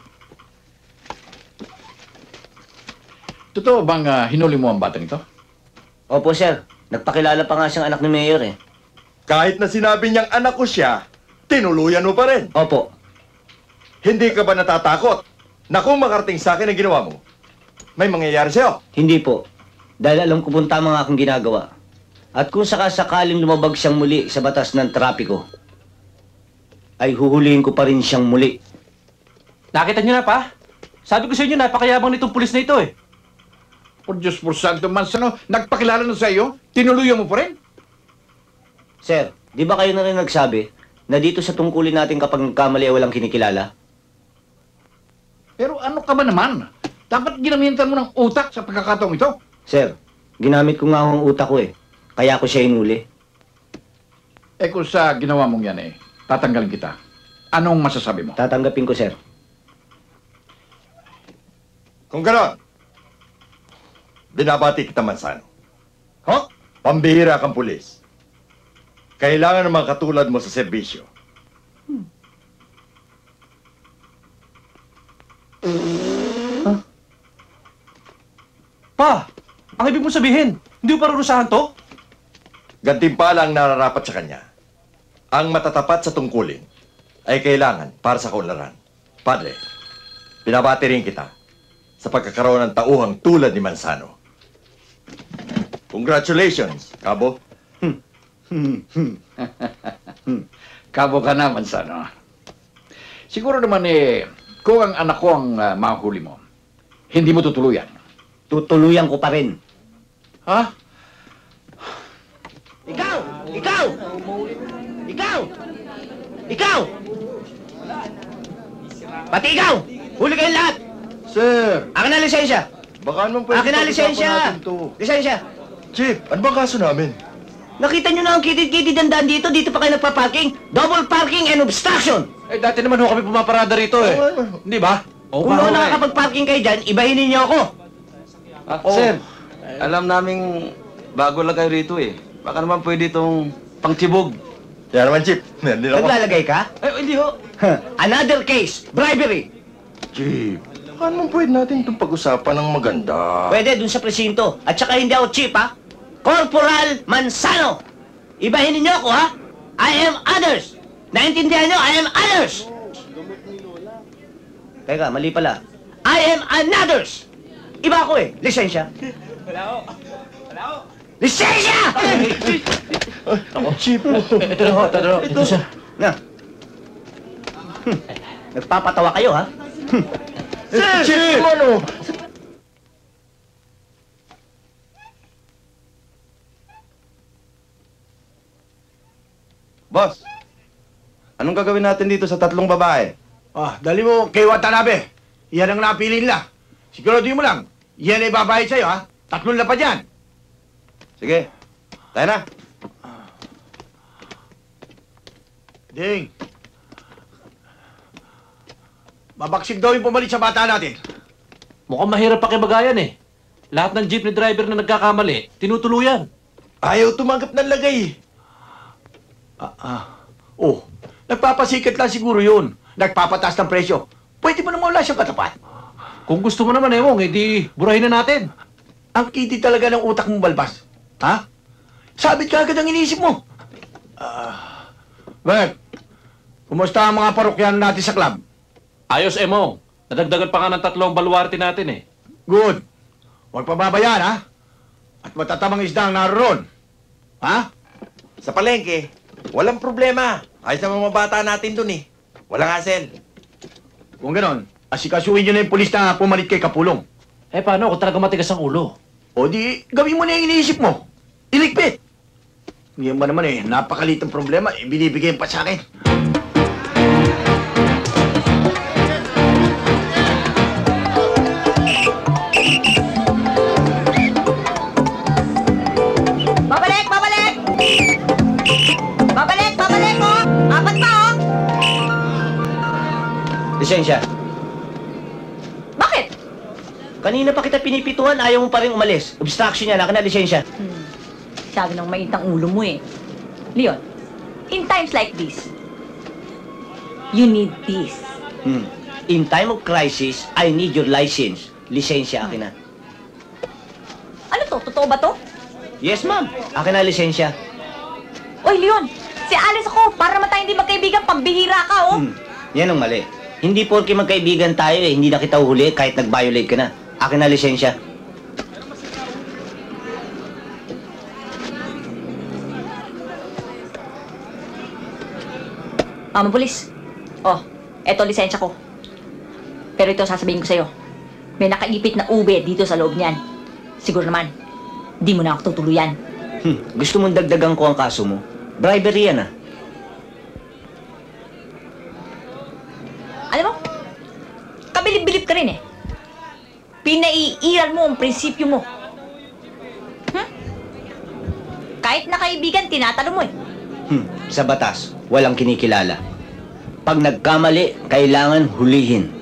Totoo bang hinuli mo ang batang ito? Opo, sir. Nagpakilala pa nga siyang anak ni Mayor eh. Kahit na sinabi niyang anak ko siya, tinuluyan mo pa rin. Opo. Hindi ka ba natatakot na kung makarating sa akin ang ginawa mo, may mangyayari sa'yo? Hindi po. Dahil alam ko pong tama nga akong ginagawa. At kung sakasakaling lumabag siyang muli sa batas ng trapiko, ay huhulihin ko pa rin siyang muli. Nakita niyo na, pa? Sabi ko sa inyo, napakayabang nitong pulis na ito eh. Por Diyos por Santo, Manzano, nagpakilala na sa iyo, tinuluyan mo pa rin? Sir, di ba kayo na rin nagsabi na dito sa tungkulin natin kapag nagkamali ay walang kinikilala? Pero ano ka ba naman? Dapat ginamitan mo ng utak sa pagkakataong ito. Sir, ginamit ko nga ang utak ko eh. Kaya ako siya inuli. Eh kung sa ginawa mong yan eh, tatanggalin kita. Anong masasabi mo? Tatanggapin ko, sir. Kung ganon, binabati kita, Manzano. Pambihira kang pulis. Kailangan ng mga katulad mo sa serbisyo. Pa, ang ibig mong sabihin, hindi mo parurusahan to? Gantimpala ang nararapat sa kanya. Ang matatapat sa tungkulin ay kailangan para sa kaunlaran. Padre, Binabati rin kita sa pagkakaroon ng tauhang tulad ni Manzano. Congratulations, Cabo. Kabo ka na, Manzano. Siguro naman kung ang anak ko ang mahuli mo, hindi mo tutuluyan. Tutuluyan ko pa rin. Ha? Ikaw! Ikaw! Ikaw! Ikaw! Pati ikaw! Huli kayong lahat! Sir! Akin na lisensya! Baka naman pwede Akin na lisensya! natin to. Lisensya! Chief, ano ba kaso namin? Nakita nyo na ang kitid-kitid ang daan dito. Dito pa kayo nagpa-parking. Double parking and obstruction. Dati naman ho kami pumaparada rito Hindi ba? Kung noon nakakapag-parking kayo dyan, ibahin niyo ako. Sir, alam naming bago lang kayo rito Baka naman pwede itong pangtibog. Yan naman, Chief. Meron din ako. Naglalagay ka? Hindi ho. Another case, bribery. Chief, baka naman pwede natin itong pag-usapan ng maganda. Pwede dun sa presinto. At saka hindi ako chief, ha? Corporal Manzano. Ibahin niyo ako, ha? I am others. Naintindihan niyo? I am others. Teka, mali pala. I am anothers. Iba ako Lisensya. Wala ho. Wala ho. Lisensya! Ako, Chief. Ito na ho, ito siya. Na. Nagpapatawa kayo, ha? Sir! Chief! Ano? Boss, anong gagawin natin dito sa tatlong babae? Dali mo kay Watanabe. Yan ang napili nila. Siguraduhin mo lang, yan ay babayad sa'yo, ha? 3 lapad yan. Sige, tayo na. Ding. Mabaksik daw yung pumalit sa bata natin. Mukhang mahirap pakibagayan Lahat ng jeepney driver na nagkakamali, tinutuluyan. Ayaw tumanggap ng lagay. Nagpapasikat lang siguro yun. Nagpapataas ng presyo. Pwede mo naman wala siyang katapat. Kung gusto mo naman, Ewong, edi burahin na natin. Ang kitid talaga ng utak mong balbas. Ha? Sabit ka agad ang iniisip mo. Bert, kumusta ang mga parokyano natin sa club? Ayos, Emong. Nadagdagan pa nga ng 3 baluarte natin Good. Huwag pababayaan, ha? At matatamang isda ang naroon. Ha? Sa palengke, walang problema. Ayos na mga bata natin dun Walang hassle. Kung ganon, asikasuhin nyo na yung pulis na pumalit kay Kapulong. Paano kung talaga matigas ang ulo? O di, gawin mo na yung iniisip mo. Iligpit. Ngayon ba naman napakalitang problema, binibigay pa sa akin. Babalik! Babalik! Babalik! Babalik, oh! 4 pa, oh! Lisensya. Bakit? Kanina pa kita pinipituan, ayaw mo pa rin umalis. Obstruction yan, akin na lisensya. Sabi ng mainit ang ulo mo Leon, in times like this, you need this. In time of crisis, I need your license. Lisensya, akin na. Ano to? Totoo ba to? Yes, ma'am. Akin na lisensya. Oy, Leon, si Alice ako. Para naman tayo hindi magkaibigan, pambihira ka, Yan ang mali. Hindi porke magkaibigan tayo hindi na kita uhuli kahit nag-violate ka na. Akin na lisensya. Mama Pulis. Eto lisensya ko. Pero ito sasabihin ko sa'yo. May nakaipit na ube dito sa loob niyan. Siguro naman, di mo na ako tutuluyan. Gusto mong dagdagan ko ang kaso mo? Bribery yan, Alam mo, kabilib-bilib ka rin Pinaiiral mo ang prinsipyo mo. Kahit na kaibigan, tinatanong mo Sa batas, walang kinikilala. Pag nagkamali, kailangan hulihin.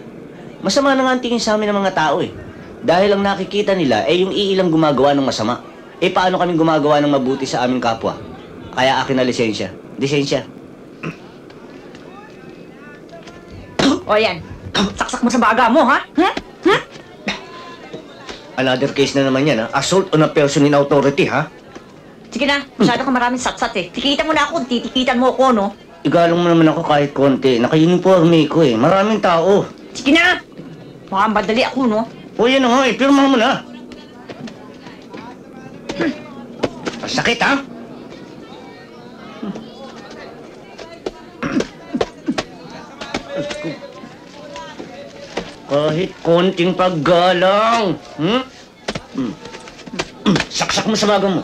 Masama na nga ang tingin sa amin ng mga tao Dahil ang nakikita nila yung iilang gumagawa ng masama. Paano kami gumagawa ng mabuti sa aming kapwa? Kaya akin na lisensya. Lisensya. O yan, saksak mo sa baga mo, ha? Another case na naman yan, Assault on a person in authority, ha? Sige na, masyado ka maraming satsat Tikita mo na ako, titikitan mo ako, no? Igalang mo naman ako kahit konti. Naka-uniforme ko Maraming tao. Sige na! Baka madali ako, no? O yan na nga eh, pirma mo na. Sakit ha? Kahit konting paggalang. Saksak mo sa bagang mo.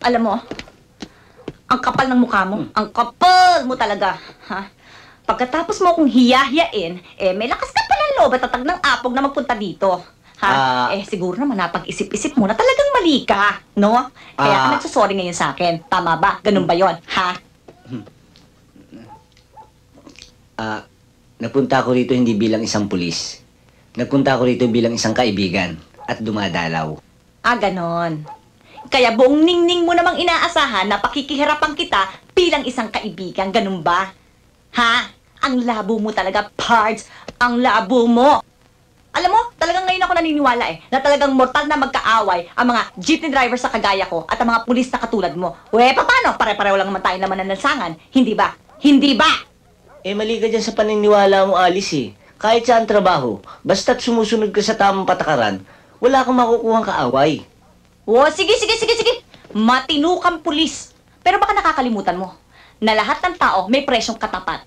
Alam mo, ang kapal ng mukha mo. Ang kapal mo talaga. Ha? Pagkatapos mo akong hiyahiyain, may lakas ka pala ng loob at tatag ng apog na magpunta dito. Ha? Siguro naman napag-isip-isip mo na talagang mali ka, no? Kaya ka nagsusorry ngayon sa akin. Tama ba? Ganun ba yon? Ha? Napunta ako rito hindi bilang isang pulis. Nagpunta ako rito bilang isang kaibigan at dumadalaw. Ganon. Kaya buong ningning mo namang inaasahan na pakikihirapan kita bilang isang kaibigan. Ganun ba? Ha? Ang labo mo talaga, Pards. Ang labo mo. Alam mo, talagang ngayon ako naniniwala na talagang mortal na magkaaway ang mga jeepney driver sa kagaya ko at ang mga pulis na katulad mo. Paano? Pare-pareho lang naman tayo naman ng lansangan. Hindi ba? Hindi ba? Mali ka dyan sa paniniwala mo, Alice eh. Kahit saan trabaho, basta't sumusunod ka sa tamang patakaran, wala kang makukuhang kaaway. Sige. Matino kang pulis. Pero baka nakakalimutan mo na lahat ng tao may presyong katapat.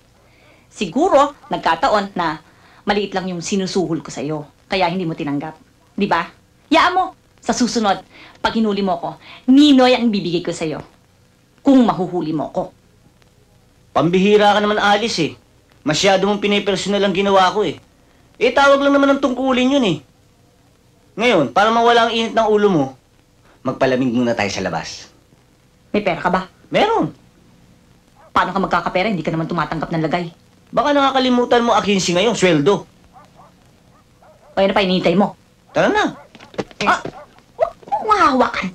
Siguro, nagkataon na maliit lang yung sinusuhol ko sa'yo. Kaya hindi mo tinanggap. Di ba? Yaan mo. Sa susunod, pag hinuli mo ko, Ninoy ang bibigay ko sa'yo. Kung mahuhuli mo ko. Pambihira ka naman, Alice eh. Masyado mong pinipersonal ang ginawa ko eh. Tawag lang naman ng tungkulin yun eh. Ngayon, para mawala ang init ng ulo mo, magpalamig muna tayo sa labas. May pera ka ba? Meron. Paano ka magkakapera? Hindi ka naman tumatanggap ng lagay. Baka nakakalimutan mo 15 ngayon, sweldo. Ano pa hinihintay mo? Tara na. Huwag mong hahawakan.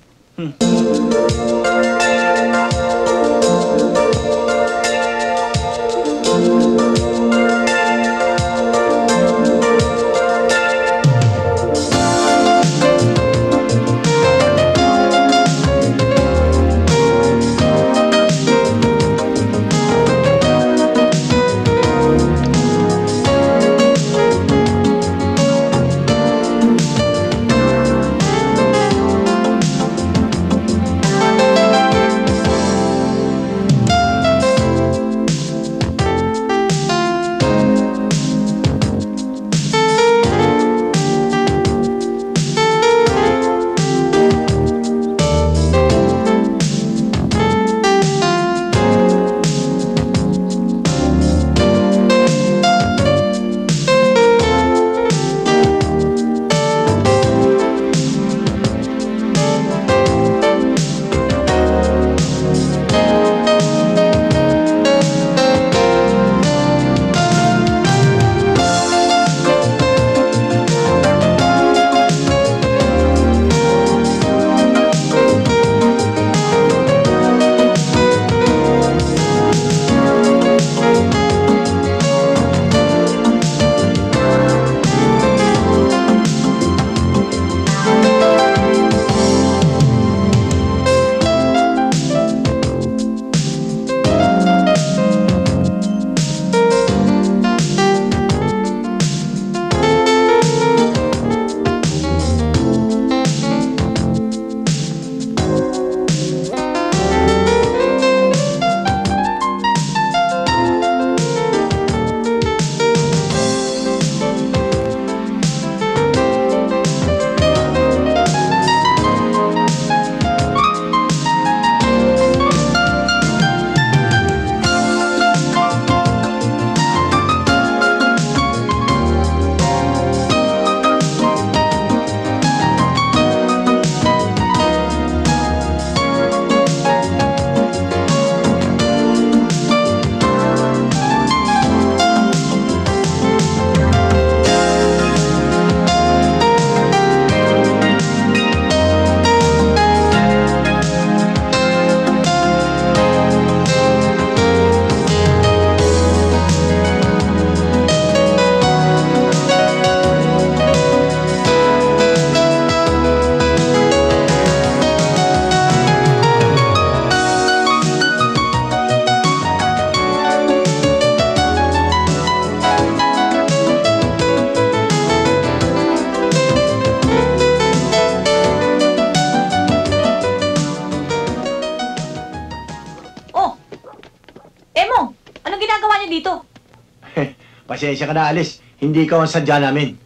Pasensya ka na, Alice. Hindi ikaw ang sadya namin.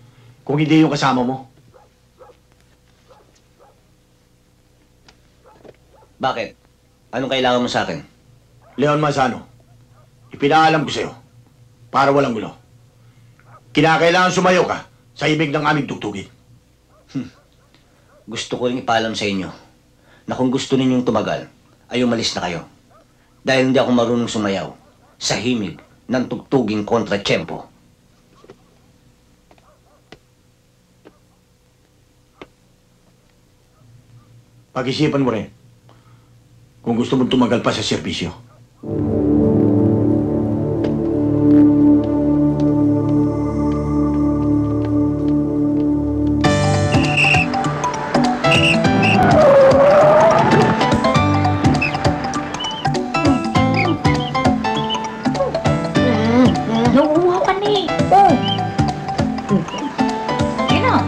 Kung hindi yung kasama mo. Bakit? Anong kailangan mo sa akin? Leon Manzano, ipinaalam ko sa'yo para walang gulo. Kinakailangan sumayo ka sa ibig ng aming tugtugin. Gusto ko rin ipaalam sa inyo na kung gusto ninyong tumagal, ay umalis na kayo. Dahil hindi ako marunong sumayaw sa himig ng tugtuging kontra-tiyempo. Pag-isipan mo rin kung gusto mong tumagal pa sa serbisyo. Nauuhaw ka ni. Oh. Sige na.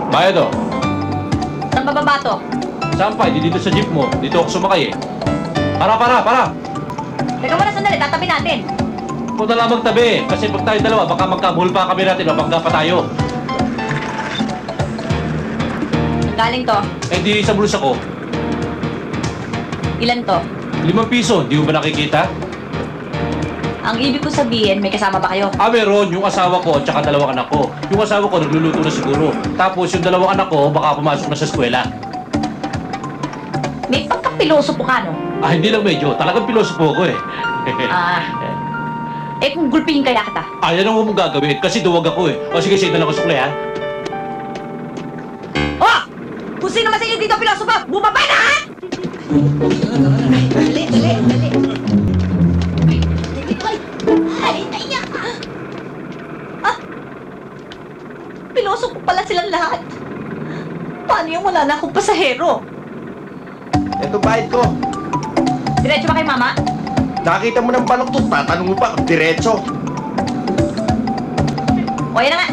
Bayad o. Saan bababa to? Saan pa? Hindi dito sa jeep mo. Dito ako sumakay eh. Para! Teka muna sandali, tatabi natin. Huwag na lang magtabi. Kasi pag tayo dalawa, baka magkabuhol pa kami natin o bangga pa tayo. Galing to. Eh di sa bulsa ko. Ilan to? 5 piso. Di mo ba nakikita? Ang ibig ko sabihin, may kasama ba kayo? Meron. Yung asawa ko at saka 2 anak ko. Yung asawa ko nagluluto na siguro. Tapos yung 2 anak ko baka pumasok na sa eskwela. May pagkapiloso po ka, no? Hindi lang medyo. Talagang piloso po ako eh. Kung gulpihin kaya kita? Yan ang huwag mong gagawin kasi duwag ako eh. O sige, sige na lang ako sukli ha. Oh! Kung sino man sa inyo dito piloso ba, bumaba na ha! Dali. Piloso ko pala silang lahat. Paano yung wala na akong pasahero? Ito bayad ko. Diretso ba kay mama? Nakita mo ng balok to, tatanong mo pa, diretso. O yan na nga.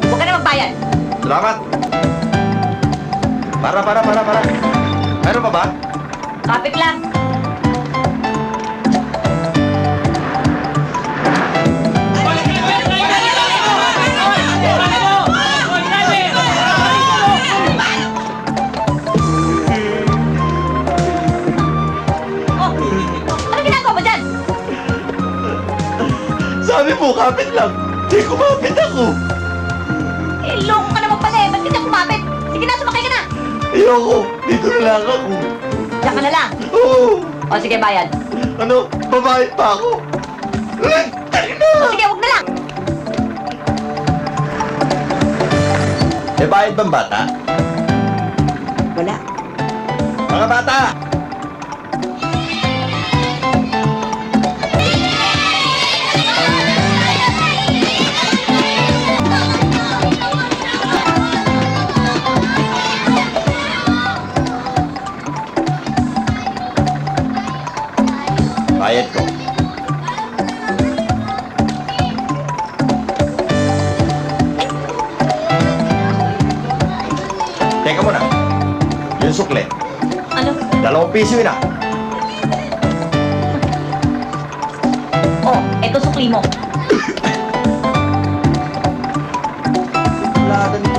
Huwag ka na magbayad. Salamat. Para. Meron pa ba? Kapit lang. Sabi mo, kapit lang. Di kumapit ako. Loko ka naman pala eh. Ba't hindi ako kumapit? Sige na, sumakay ka na. Ayoko. Dito na lang ako. Diyan ka na lang. Oo. O sige, bayad. Ano? Babayad pa ako? O sige, huwag na lang. May bayad bang bata? Wala. Mga bata! Bayad ko. Teka muna. Yung sukle. Ano? 2 piso yun ah. Eto sukli mo. Wala nito.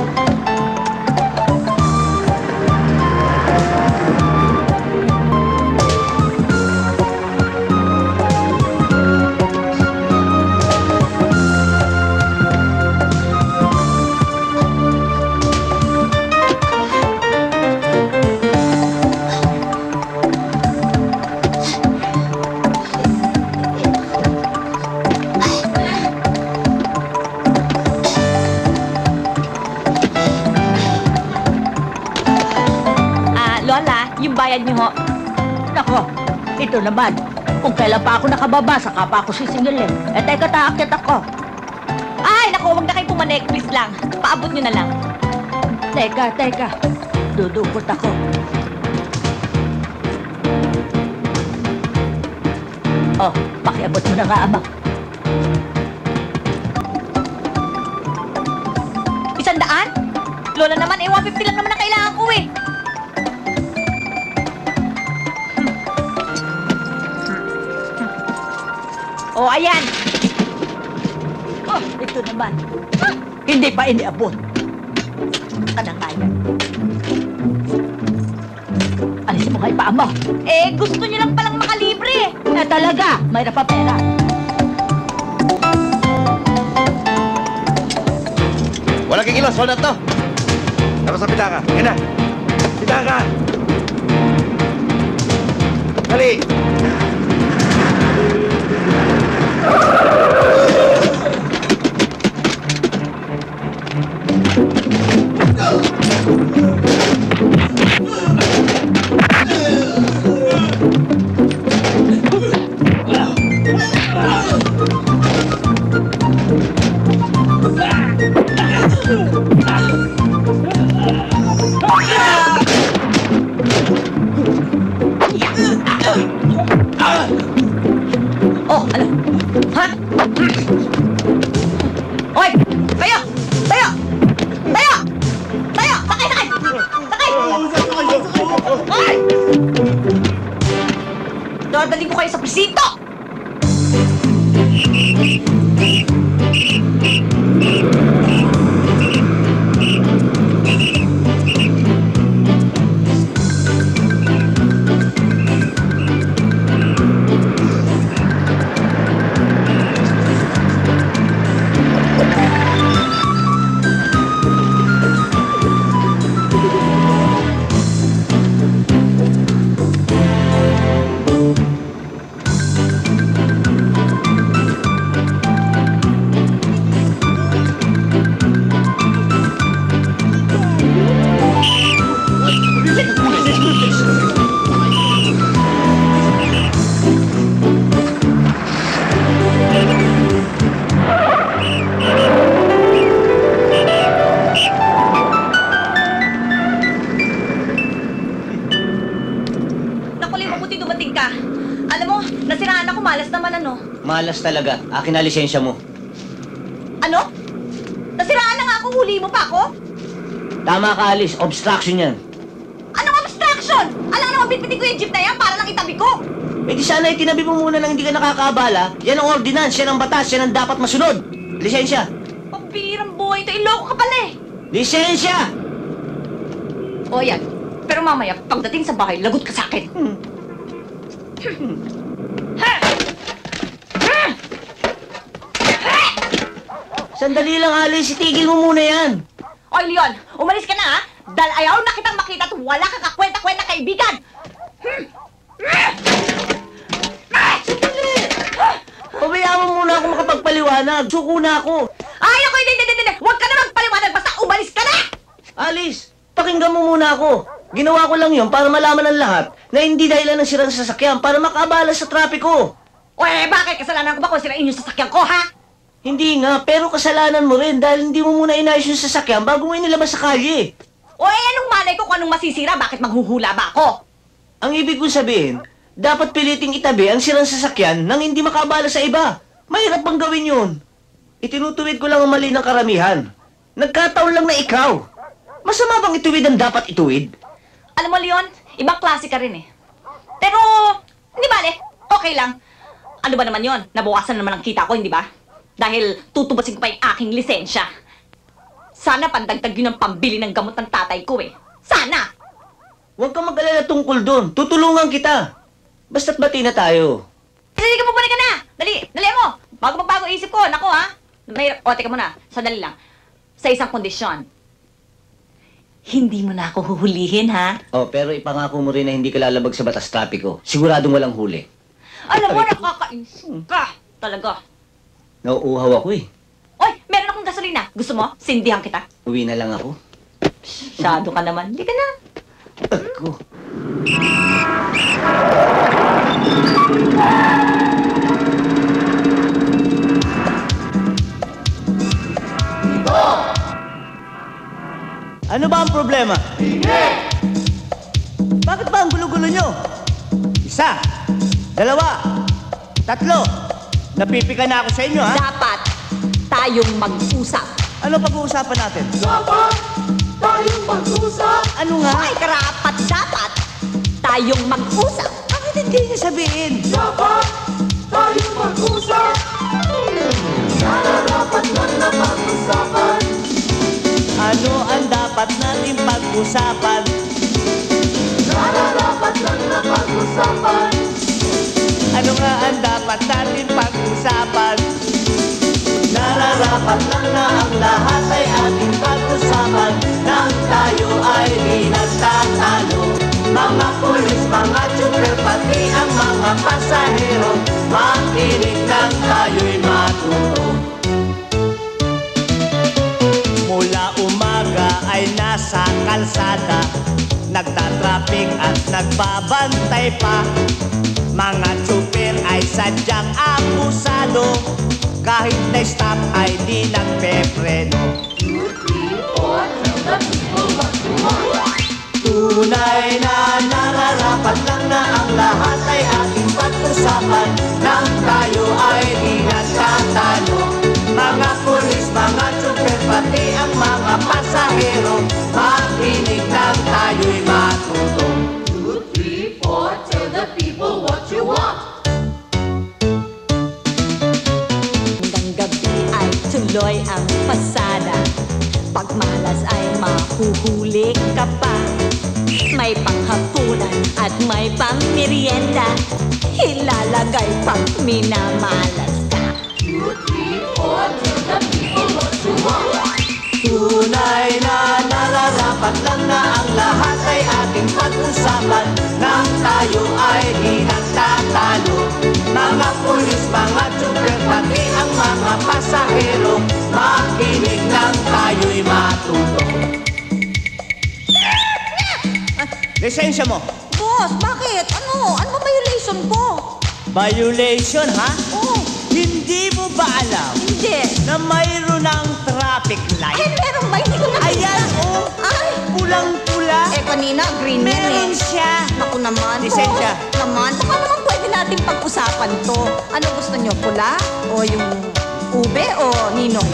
Lola, yung bayad niyo ho. Nako, ito naman. kung kailan pa ako nakababa, saka pa ako sisingilin. Eh, teka, taakit ako. Ay, naku, huwag na kayo pumanek. Please lang. Paabot nyo na lang. Teka. Dudukot ako. Oh, pakiabot mo na nga, ama. 100? Lola naman, 150 lang naman ang kailangan ko eh. Oh, ayan. Oh, ito naman. Hindi pa iniabot. Kanangayan. Alisin mo kay paa mo. Eh, gusto nyo lang palang makalibre. Talaga, mayroon pa pera. Walang kikilos, hold up to. Tapos sa pitaka. Yan na. Pitaka. Dali. Oh, ano? Ha? Hoy! Tayo! Tayo! Tayo! Tayo! Sakay! Sakay! Sakay! Hoy! Dadaling ko kayo sa presinto! Malas talaga. Akin na lisensya mo. Ano? Nasiraan na nga ako, huli mo pa ako? Tama ka, Alice. Obstruction yan. Anong obstruction? Alam naman bitbitin ko yung jeep na yan para lang itabi ko. Eh di sana itinabi mo muna nang hindi ka nakakaabala. Yan ang ordinance, yan ang batas, yan ang dapat masunod. Lisensya. Pambirang buhay ito. Iloko ka pala eh. Lisensya! O yan. Pero mamaya, pagdating sa bahay, lagot ka sa akin. Sandali lang, Alice. Itigil mo muna yan. Oy, Leon, umalis ka na ha. Dahil ayaw na kitang makita at wala ka kakwenta-kwenta kaibigan. Pabayaan mo muna ako makapagpaliwanag. Suko na ako. Ay, ako, hindi. Huwag ka na magpaliwanag. Basta umalis ka na. Alice, pakinggan mo muna ako. Ginawa ko lang yun para malaman ng lahat na hindi dahilan ng sirang sasakyan para makaabala sa trapiko. O bakit? Kasalanan ko ba kung sirain yung sasakyan ko, ha? Hindi nga, pero kasalanan mo rin dahil hindi mo muna inayos yung sasakyan bago mo inilabas sa kalye. O anong malay ko kung anong masisira? Bakit maghuhula ba ako? Ang ibig kong sabihin, dapat piliting itabi ang sirang sasakyan nang hindi makaabala sa iba. Mahirap bang gawin yun? Itinutuwid ko lang ang mali ng karamihan. Nagkataon lang na ikaw. Masama bang ituwid ang dapat ituwid? Alam mo, Leon, ibang klase ka rin eh. Pero, hindi bale, okay lang. Ano ba naman yon? Nabawasan naman ang kita ko, hindi ba? Dahil tutubasin ko pa yung aking lisensya. Sana pandagdag yun ang pambili ng gamot ng tatay ko eh. Sana! Huwag kang mag-alala tungkol doon. Tutulungan kita. Basta't bati na tayo. Sige ka, bumalik ka na! Dali mo! Bago magbago isip ko, nako ha! Teka muna, sandali lang. Sa isang kondisyon. Hindi mo na ako huhulihin, ha? Oh, pero ipangako mo rin na hindi ka lalabag sa batas trapiko. Siguradong walang huli. Alam mo, nakakainis ka! Talaga. Nauuhaw ako eh. Oy, meron akong gasolina. Gusto mo? Sindihan kita. Uwi na lang ako. Masyado ka naman. Hindi ka na. Ako. Ano ba ang problema? Bakit ba ang gulo-gulo nyo? Isa, dalawa, tatlo. Napipika na ako sa inyo, ha? Dapat tayong mag-usap. Ano pag-uusapan natin? Dapat tayong mag-usap. Ano nga? Ay, karapat dapat tayong mag-usap. Bakit hindi niya sabihin? Dapat tayong mag-usap. Nararapat lang na pag-usapan. Ano ang dapat natin pag-usapan? Nararapat lang na pag-usapan. Ano nga ang dapat natin pag-usapan? Nararapat lang na ang lahat ay ating pag-usapan nang tayo ay di nagtatalo. Mga pulis, mga tsuper, pati ang mga pasahero, makinig nang tayo'y matuto. Mula umaga ay nasa kalsada, nagtatraffic at nagbabantay pa. Mga tsuper ay sadyang abusado, kahit na-stop ay di nagpepreno. 2, 3, 4, tell the people what you want. Tunay na nararapat lang na ang lahat ay ating pag-usapan nang tayo ay di nagtatalo. Mga pulis, mga tsuper, pati ang mga pasahero, makinig nang tayo'y matuto. 2, 3, 4, tell the people what you want. Hanggang gabi ay tuloy ang pasada. Pag malas ay mahuhuli ka pa. May panghapunan at may pangmerienda. Ilalagay pag minamalas ka. 2, 3, 4, tell the people what you want. Tunay na nararapat lang na ang lahat ay ating pag-usapan nang tayo ay di nagtatalo. Mga pulis, mga tsuper, pati ang mga pasahero, makinig nang tayo'y matuto. Lisensya mo. Boss, bakit? Ano? Ano ba violation ko? Violation, ha? Oo. Hindi mo ba alam Hindi. na mayroon ng traffic light? Ay, meron ba? Hindi ko nakita. Ayan, oh. Ay. Pulang-pula. Eh, kanina, green yan eh. Meron siya. Naku naman. Lisensya. Boss, naman. Baka naman pwede natin pag-usapan to. Ano gusto nyo? Pula? O yung ube? O ninong?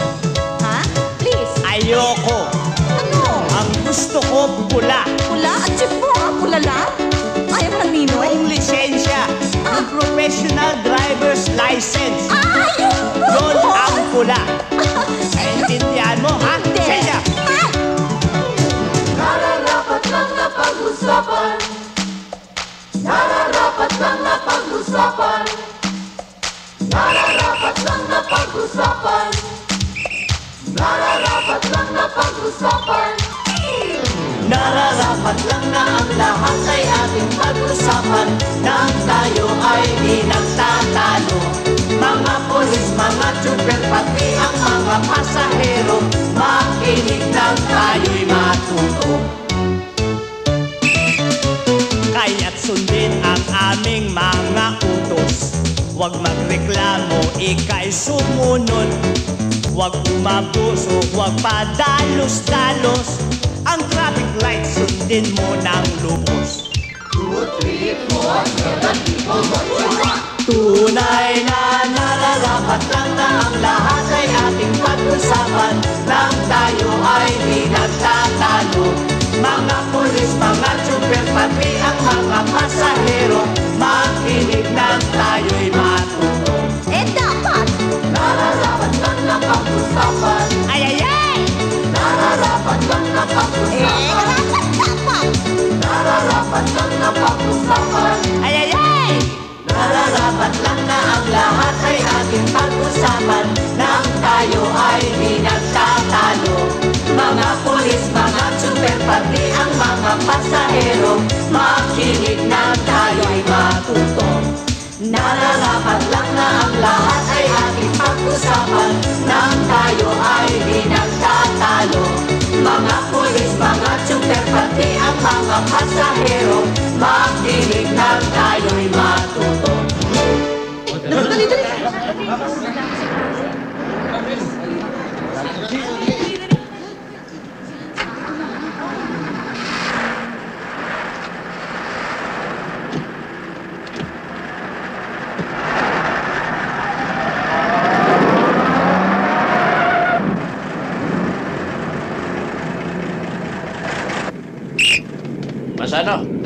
Ha? Please. Ayoko. Ano? Ang gusto ko pula. Pula? At chip mo ha? Pula lang? Ayaw ng ninoy? Yung lisensya. Yung professional driver's license. Yung Yun ang pula. Naintindihan mo, ha? Lisensya. Nararapat lang na pag-usapan. Nararapat lang na pag-usapan. Nararapat lang na pag-usapan. Nararapat lang na pag-usapan. Nararapat lang na ang lahat ay ating pag-usapan nang tayo ay di nagtatalo. Mga pulis, mga tsuper, pati ang mga pasahero, makinig nang tayo'y matuto. Kaya't sundin ang aming mga utos. Huwag magreklamo, ika'y sumunod. Huwag umabuso, huwag padalos-dalos. Ang traffic light sundin mo ng lubos. 2, 3, 4, tell the people what you want. Tunay na nararapat lang na ang lahat ay ating pag-usapan nang tayo ay di nagtatalo. Mga pulis, mga tsuper, pati ang mga pasahero, makinig nang tayo'y matuto. Eh, dapat. Nararapat lang na pag-usapan. Ay! Nararapat lang na pag-usapan. Dapat. Nararapat lang na pag-usapan. Ay! Nararapat lang na ang lahat ay ating pag-usapan nang tayo ay di nagtatalo. Mga pulis, mga tsuper, pati ang mga pasahero, makinig na tayo'y matuto. Nararapat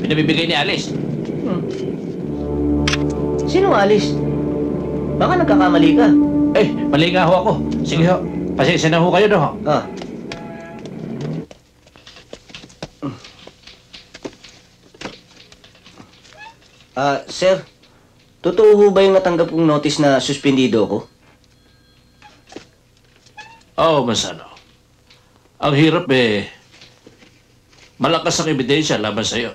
pinabibigay ni Alice. Sino Alice? Baka nagkakamali ka. Eh, mali nga ho ako. Sige ho, pasensya na ho kayo no ho. Sir, totoo ho ba yung natanggap kong notice na suspendido ako? Oo, Manzano. Ang hirap eh. Malakas ang ebidensya laban sa'yo.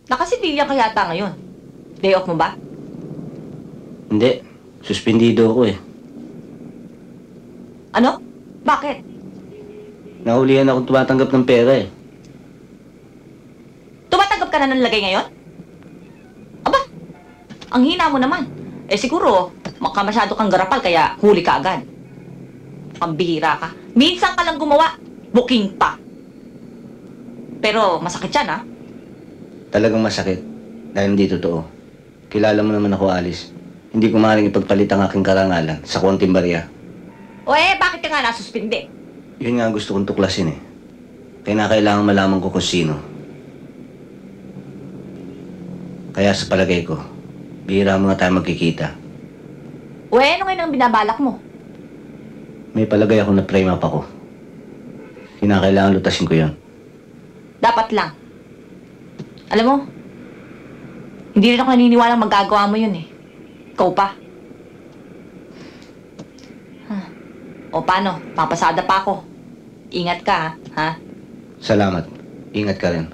Nakasibilya ka yata ngayon. Day off mo ba? Hindi. Suspendido ako eh. Ano? Bakit? Nahulihan akong tumatanggap ng pera eh. Tumatanggap ka na ng lagay ngayon? Aba, ang hina mo naman. Eh siguro, masyado kang garapal kaya huli ka agad. Pambihira ka. Minsan ka lang gumawa, booking pa. Pero masakit yan, ha? Talagang masakit. Dahil hindi totoo. Kilala mo naman ako, Alice. Hindi ko maaaring ipagpalit ang aking karangalan sa konting barya. O eh, bakit ka nga nasuspinde? Yun nga ang gusto kong tuklasin eh. Kaya kailangan malaman ko kung sino. Kaya sa palagay ko, bihira mo nga tayo magkikita. O eh, ano ngayon ang binabalak mo? May palagay ako na frame up ako. Kinakailangan lutasin ko yun. Dapat lang. Alam mo, hindi rin ako naniniwalang magagawa mo yun eh. Ikaw pa. O paano? Papasada pa ako. Ingat ka, ha? Salamat. Ingat ka rin.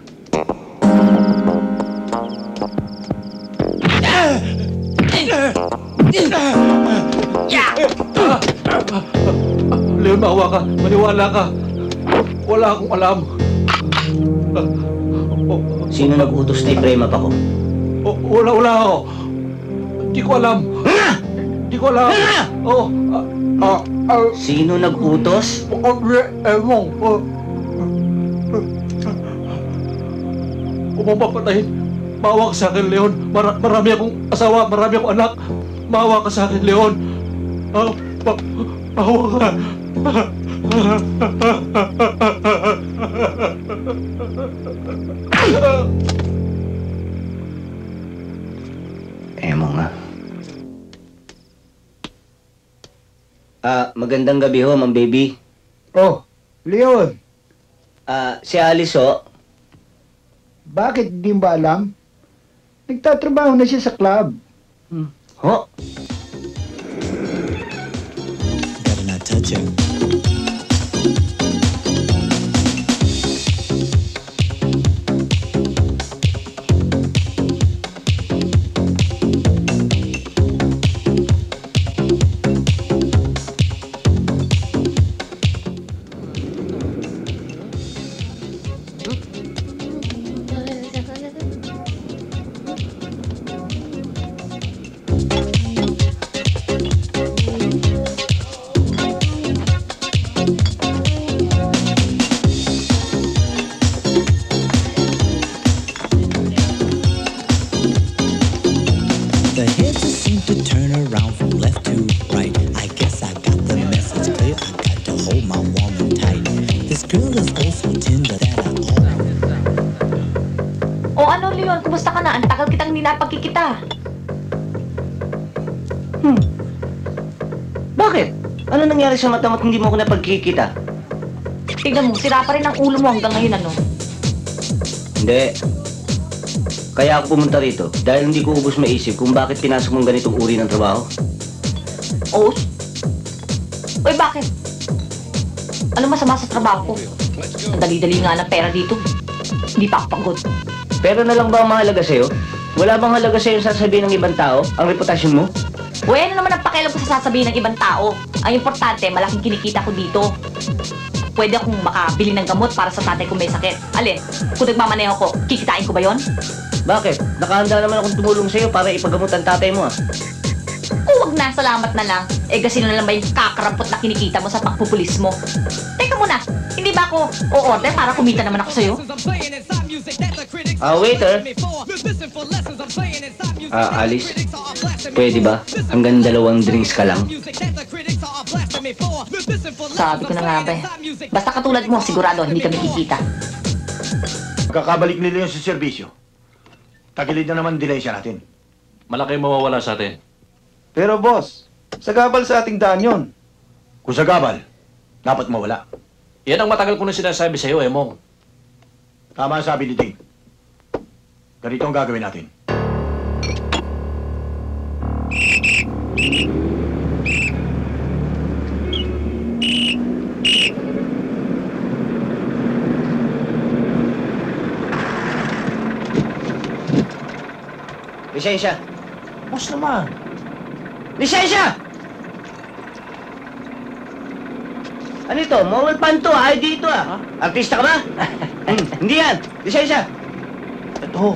Leon, maawa ka. Maniwala ka. Wala akong alam. Sino nag-utos na i-frame up ako? Wala ako. Hindi ko alam. Hindi ko alam. Sino nag-utos? Ewan. Huwag mong papatayin. Maawa ka sa akin, Leon. Marami akong asawa, marami akong anak. Maawa ka sa akin, Leon. Maawa ka. Emo nga. Magandang gabi ho, Ma'am Baby. Oh, Leon. Si Alice ho. Bakit di mo ba alam? Nagtatrabaho na siya sa club. Ho? Better not touch him. The heads just seem to turn around from left to right. I guess I got the message clear. I got to hold my woman tight. This girl is also tender that I O ano, Leon? Kumusta ka na? Ang tagal kitang ninapagkikita. Bakit? Ano nangyari sa mata mo at hindi mo ako napagkikita? Tignan mo, sira pa rin ang ulo mo hanggang ngayon, ano? Hindi. Kaya ako pumunta rito dahil hindi ko ubos maisip kung bakit pinasok mong ganitong uri ng trabaho. Oh? Uy, bakit? Ano masama sa trabaho ko? Ang dali-dali nga ng pera dito. Hindi pa ako pagod. Pero na lang ba ang mahalaga sa'yo? Wala bang halaga sa'yo sasabihin ng ibang tao ang reputasyon mo? Uy, ano naman ang pakialam ko sa sasabihin ng ibang tao? Ang importante, malaking kinikita ko dito. Pwede akong makabili ng gamot para sa tatay kung may sakit. Alin, kung nagmamaneho ko, kikitain ko ba yon? Bakit? Nakahanda naman akong tumulong sa'yo para ipagamot ang tatay mo, ah. Huwag na, salamat na lang. Eh, kasi na lang ba yung kakarampot na kinikita mo sa pagpupulis mo? Teka muna, hindi ba ako o-order para kumita naman ako sa'yo? Waiter. Alice, pwede ba? Hanggang 2 drinks ka lang. Sabi ko na nga ba eh. Basta katulad mo, sigurado hindi kami kikita. Kakabalik nila yung sa serbisyo. Tagilid na naman dilensya natin. Malaki mawawala sa atin. Pero boss, sagabal sa ating daan yun. Kung sagabal, dapat mawala. Yan ang matagal ko na sinasabi sa'yo, Emong. Tama ang sabi ni Ding. Ganito ang gagawin natin. Lisensya! Boss naman! Lisensya! Ano ito? Mawal pan to, ID ito ah. Artista ka ba? Hindi yan. Lisensya. Ito.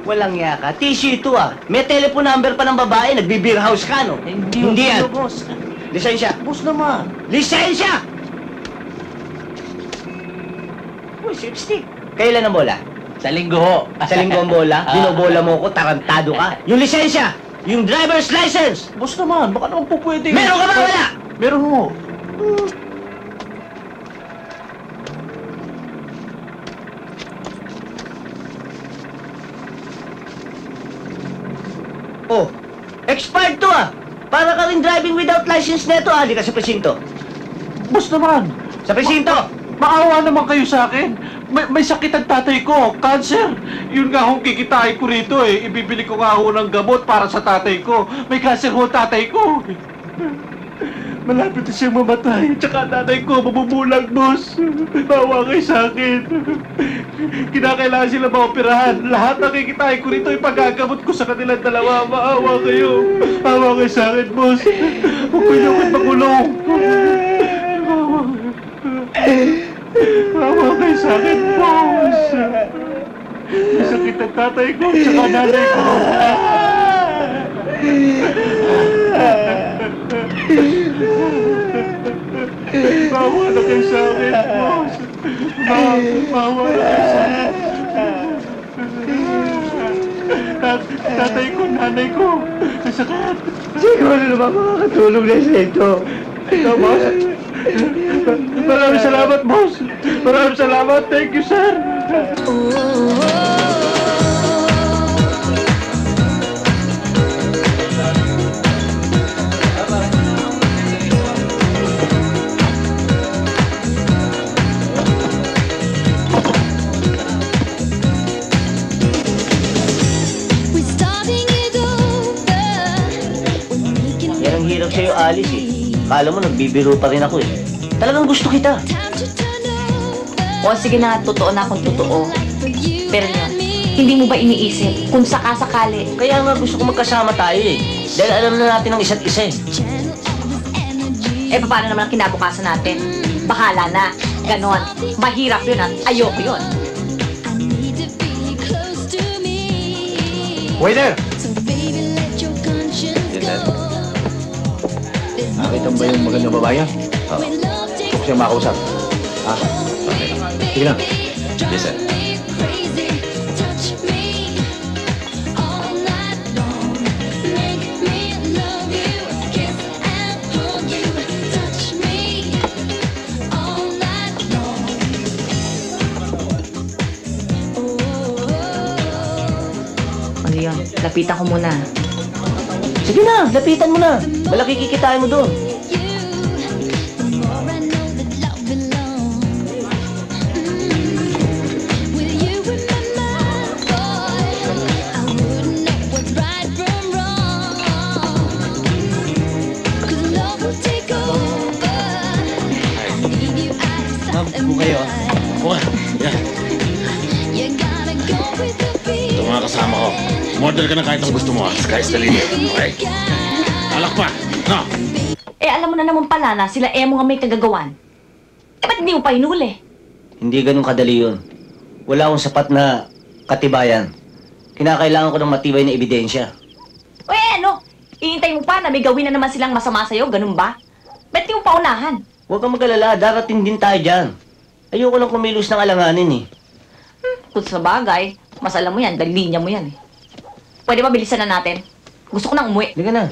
Walang yaka. Tissue ito ah. May telephone number pa ng babae. Nagbe-beer house ka, no? Hindi yan. Boss. Lisensya. Boss naman. Lisensya! Uy, lipstick. Kailan ang bola? Sa linggo ho. Sa linggo ang bola? Binobola mo ko, tarantado ka. Yung lisensya! Yung driver's license! Boss naman, baka naman po pwede. Meron ka ba wala? Meron ho. Oh, expired to ah! Para ka rin driving without license neto ah. Di ka sa presinto. Boss naman. Sa presinto! Maawa naman kayo sa akin. May sakit ang tatay ko, cancer. Yun nga hong kikitain ko rito eh. Ibibili ko nga ho ng gamot para sa tatay ko. May cancer ho tatay ko. Malapit na siyang mamatay. Tsaka tatay ko, mabubulag, boss. Maawa kayo sa akin. Kinakailangan sila maoperahan. Lahat ng kikitain ko rito, ipagagamot ko sa kanilang dalawa. Maawa kayo. Maawa kayo sa akin, boss. Huwag kayo naman makulong. Maawa kayo sa akin, boss. May sakit ang tatay ko, tsaka nanay ko. Maawa na kayo sa akin, boss. Maawa na kayo sa akin. Tatay ko, nanay ko, may sakit. Siguro naman makakatulong na sa ito. Ito, boss. Maraming salamat, boss. Maraming salamat. Thank you, sir. Yan ang hirap sa'yo, Alice eh. Kala mo nagbibiro pa rin ako eh. Talagang gusto kita. O sige na, totoo na akong totoo. Pero yun, hindi mo ba iniisip kung sakasakali? Kaya nga gusto ko magkasama tayo eh. Dahil alam na natin ang isa't isa eh. Eh, paano naman ang kinabukasan natin? Bahala na. Ganon. Mahirap yun at ayoko yun. Waiter! Nakita mo ba yung magandang babae? Oo. Gusto ko siyang makausap. Ha? Okay. Sige na. Yes, sir. Ano yun? Lapitan ko muna. Sige na, lapitan mo na. Malaki kikitain mo doon. Ma'am, po kayo. Buka. Yan. Ito mga kasama ko. Model ka na kahit ang gusto mo. Sky's the limit. Okay? Alak pa. No. Eh, alam mo na naman pala na sila Emo nga may kagagawan. Eh, ba't hindi mo pa hinuli? Hindi ganun kadali yun. Wala akong sapat na katibayan. Kinakailangan ko ng matibay na ebidensya. Uy, ano? Iintay mo pa na may gawin na naman silang masama sa'yo, ganun ba? Ba't di mo pa unahan? Huwag kang mag-alala, darating din tayo dyan. Ayoko lang kumilos ng alanganin eh. Kung sa bagay, mas alam mo yan, dahil linya mo yan eh. Pwede ba bilisan na natin? Gusto ko nang umuwi. Hindi ka na.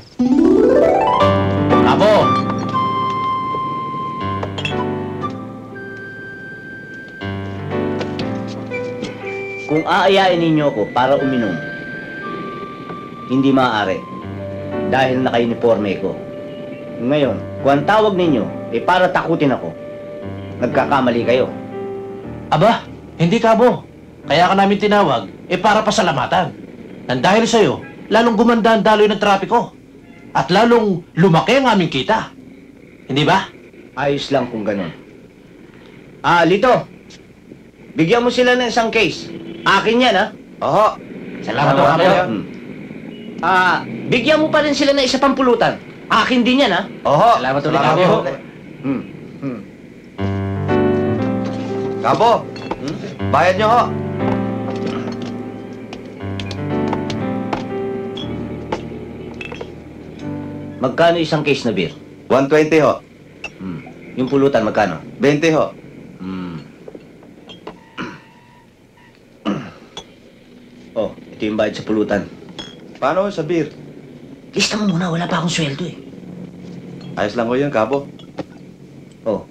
Kung aayain ninyo ako para uminom, hindi maaari. Dahil naka-uniforme ko. Ngayon, kung ang tawag ninyo ay para takutin ako, nagkakamali kayo. Aba, hindi Kabo. Kaya ka namin tinawag, para pasalamatan. Nang dahil sa'yo, lalong gumanda ang daloy ng trapiko. At lalong lumaki ang aming kita. Hindi ba? Ayos lang kung ganun. Lito. Bigyan mo sila ng isang case. Akin yan, ha? Oo. Salamat ho, Kabo. Bigyan mo pa rin sila ng isa pang pulutan. Akin din yan, ha? Oo. Salamat ulit, Kabo. Kabo, bayad nyo ho. Magkano isang case na beer? 120 ho. Yung pulutan, magkano? 20 ho. Oh, ito yung bayad sa pulutan. Paano sa beer? Lista mo muna, wala pa akong sweldo eh. Ayos lang ho yun, Kabo. Oh,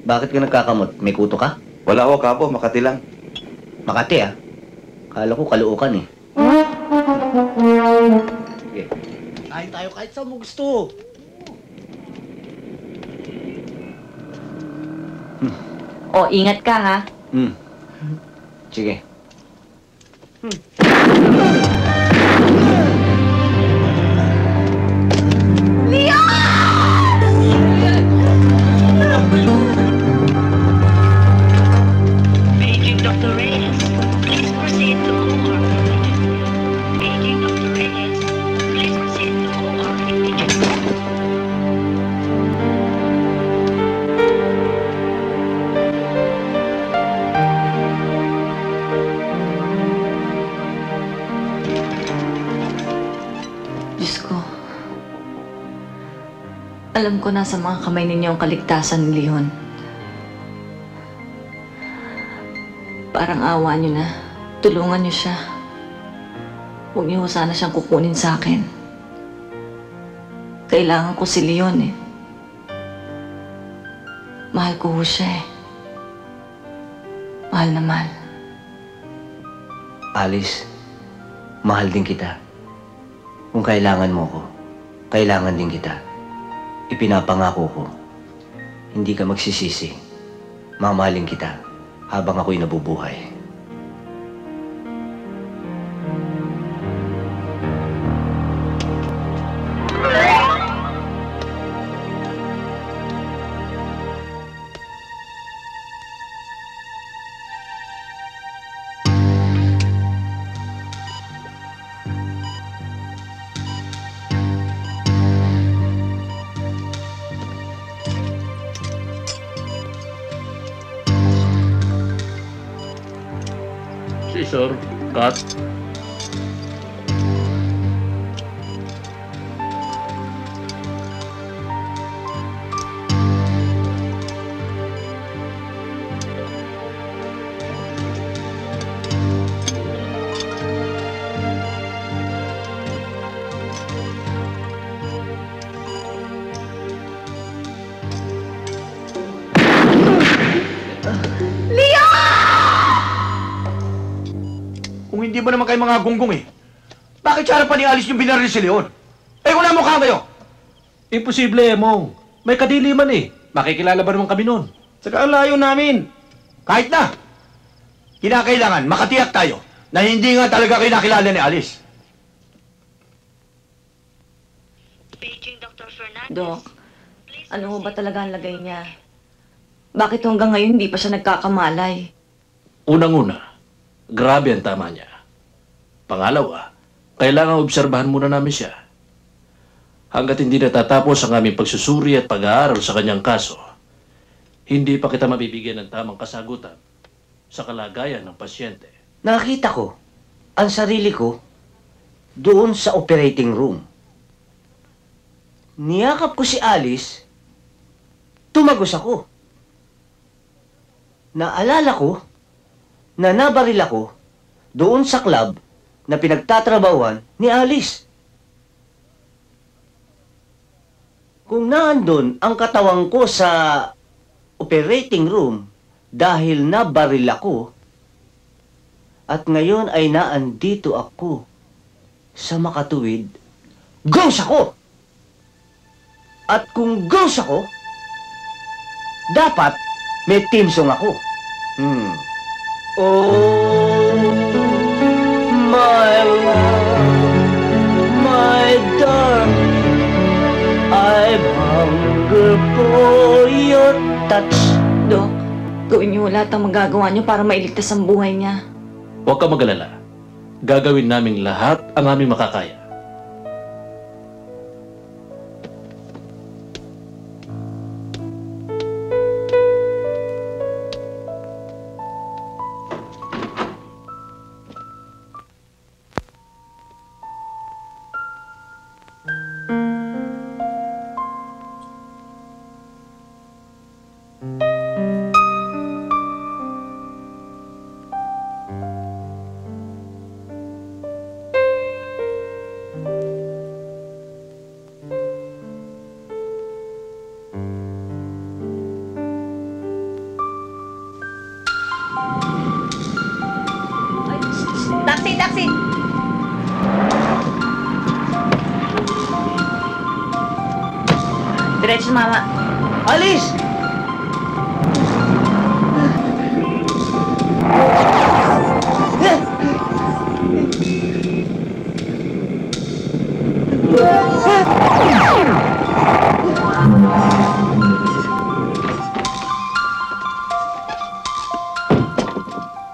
bakit ka nagkakamot? May kuto ka? Wala ho, Kabo. Makati lang. Makati, ah. Kala ko kaluukan eh. Sige. Kain tayo kahit saan mo gusto. O, ingat ka ha. Sige. Paging Dr. Reyes, please proceed to OR. Paging Dr. Reyes, please proceed to OR immediately. Diyos ko. Alam ko nasa mga kamay ninyo ang kaligtasan ni Leon. Parang awa niyo na. Tulungan niyo siya. Huwag niyo sana siyang kukunin sa akin. Kailangan ko si Leon eh. Mahal ko ho siya eh. Mahal na mahal. Alice, mahal din kita. Kung kailangan mo ko, kailangan din kita. Ipinapangako ko, hindi ka magsisisi. Mamahalin kita habang ako'y nabubuhay. Sir, cut. Kung hindi mo naman kayo mga gunggong eh. Bakit siya pa ni Alice yung binaril si Leon? Eh, wala mukha kayo! Imposible, Emong. May kadiliman eh. Makikilala ba naman kami nun? Saka ang layo namin. Kahit na. Kinakailangan, makatiyak tayo na hindi nga talaga kinakilala ni Alice. Dok, ano ho ba talaga ang lagay niya? Bakit hanggang ngayon hindi pa siya nagkakamalay? Unang-una, grabe ang tama niya. Pangalawa, kailangan obserbahan muna namin siya. Hanggat hindi natatapos ang aming pagsusuri at pag-aaral sa kanyang kaso, hindi pa kita mabibigyan ng tamang kasagutan sa kalagayan ng pasyente. Nakita ko ang sarili ko doon sa operating room. Niyakap ko si Alice, tumagos ako. Naalala ko na nabaril ako doon sa club na pinagtatrabahuan ni Alice. Kung naandun ang katawan ko sa operating room dahil nabaril ako, At ngayon ay naandito ako sa makatuwid. Ghost ako! At kung ghost ako, dapat may team song ako. Oh, my love, my darling, I've hunger for your touch. Dok, gawin niyo lahat ang magagawa niyo para mailigtas ang buhay niya. Huwag ka mag-alala. Gagawin naming lahat ang aming makakaya. Taxi, taxi! Diretso sa mama. Alice!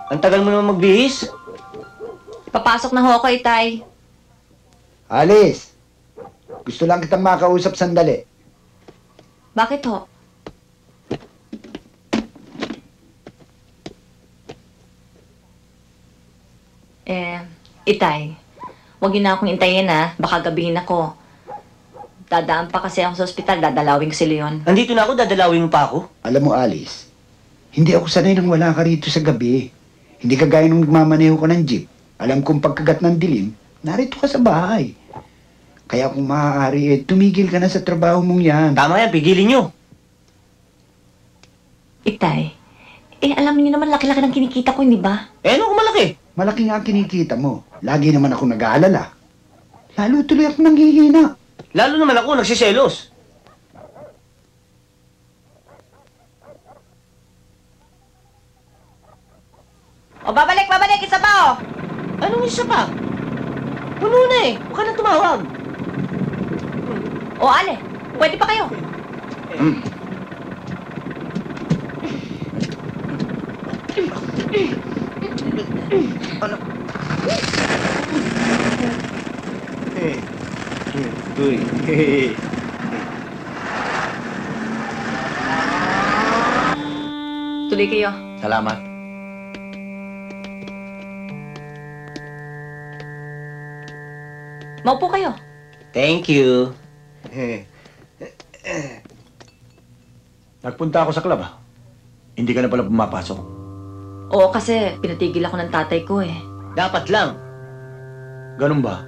Ang tagal mo naman magbihis. Papasok na ho ako, Itay. Alice, gusto lang kitang makausap sandali. Bakit ho? Itay, huwag yun na akong intayin ha. Baka gabihin ako. Dadaan pa kasi ako sa ospital, dadalawin ko si Leon. Nandito na ako, dadalawin mo pa ako. Alam mo, Alice, hindi ako sanay nang wala ka rito sa gabi. Hindi kagaya nung nagmamaneho ka ng jeep. Alam kong pagkagat ng dilim, narito ka sa bahay. Kaya kung maaari, tumigil ka na sa trabaho mong yan. Tama yan, pigilin nyo. Itay, alam niyo naman laki-laki ng kinikita ko, hindi ba? Ano kung malaki? Malaki nga ang kinikita mo. Lagi naman ako nag-aalala. Lalo tuloy ako nanghihina. Lalo naman ako nagsiselos. O, babalik! Isa pa, o! Anong isa pa? Puno na eh. Huwag ka na tumawag. O, Ale, pwede pa kayo. Ano? Uy. Tuloy kayo. Salamat. Maupo kayo. Thank you. Nagpunta ako sa club, ah. Hindi ka na pala pumapasok. Oo, kasi pinatigil ako ng tatay ko eh. Dapat lang. Ganun ba?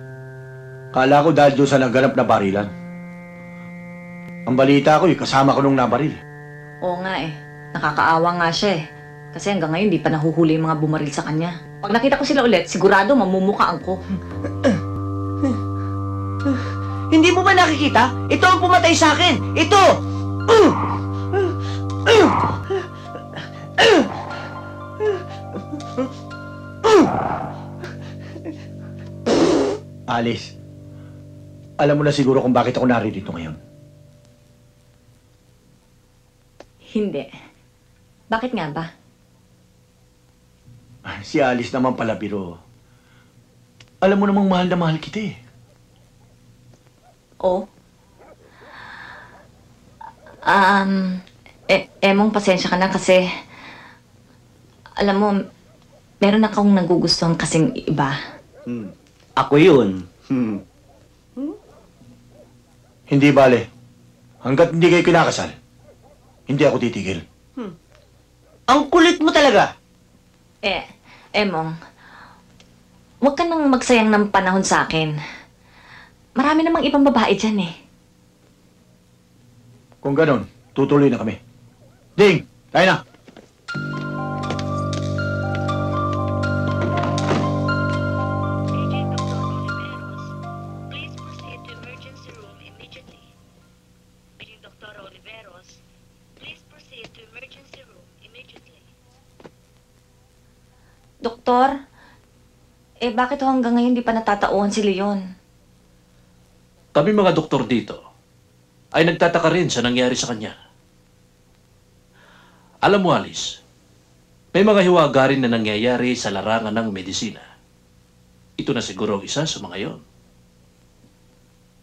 Kala ko dahil doon sa naganap na barilan. Ang balita ko, kasama ko nung nabaril. Oo nga eh. Nakakaawa nga siya eh. Kasi hanggang ngayon di pa nahuhuli yung mga bumaril sa kanya. Pag nakita ko sila ulit, sigurado mamumukaan ko. Hindi mo ba nakikita? Ito ang pumatay sa akin! Ito! Alice, alam mo na siguro kung bakit ako narito ngayon. Hindi. Bakit nga ba? Si Alice naman pala, biro. Alam mo namang mahal na mahal kita eh. Oh? Emong, pasensya ka na kasi, alam mo, meron akong nagugustuhan kasing iba. Ako yun. Hindi bale. Hanggat hindi kayo kinakasal, hindi ako titigil. Ang kulit mo talaga. Emong, huwag ka nang magsayang ng panahon sa akin. Marami namang ibang babae dyan eh. Kung ganon, tutuloy na kami. Ding! Tayo na! Doktor, bakit hanggang ngayon di pa natatauhan si Leon? Kami mga doktor dito ay nagtataka rin sa nangyari sa kanya. Alam mo, Alice, may mga hiwaga rin na nangyayari sa larangan ng medisina. Ito na siguro ang isa sa mga yon.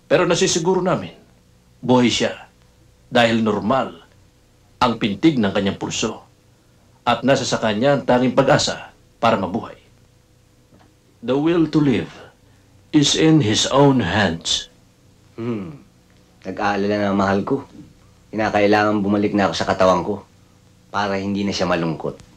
Pero nasisiguro namin, buhay siya dahil normal ang pintig ng kanyang pulso at nasa sa kanya ang tanging pag-asa para mabuhay. The will to live is in his own hands. Nag-aalala na ang mahal ko. Kinakailangan bumalik na ako sa katawan ko para hindi na siya malungkot.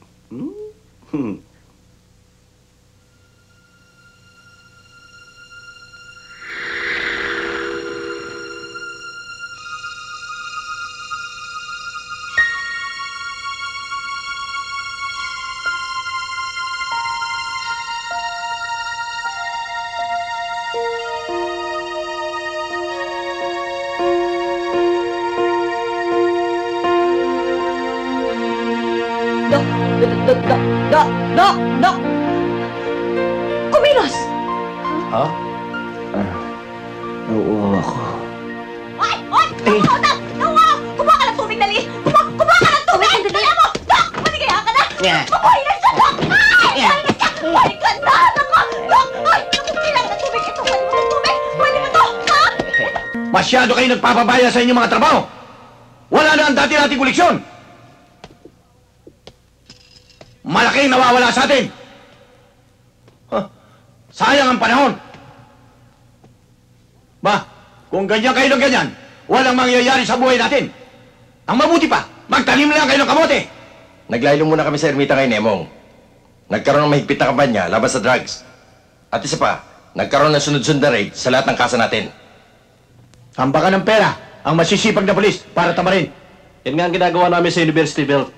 Dok! Kumilos! Ha? Oo ako. Ay! Nawa! Kumuha ka ng tubig, dali! Kumuha ka ng tubig! Dali mo! Dok! Maligaya ka na! Mabuhay na siya, Dok! Ay! Ay ka na! Dok! Ay! Naku, kailangan ng tubig! Ito, pwede mo ng tubig! Pwede mo to! Ha? Masyado kayo nagpapabaya sa inyong mga trabaho. Wala na ang dati nating koleksyon. Malaking nawawala sa atin. Sayang ang panahon. Ba, kung ganyan kayo ng ganyan, walang mangyayari sa buhay natin. Ang mabuti pa, magtanim lang kayo ng kamote. Naglaylo muna kami sa ermita kay Nemong. Nagkaroon ng mahigpit na kampanya laban sa drugs. At isa pa, nagkaroon ng sunod-sunod na raid sa lahat ng kasa natin. Hambakan ng pera ang masisipag na pulis para tamarin. Yan nga ang ginagawa namin sa University Belt.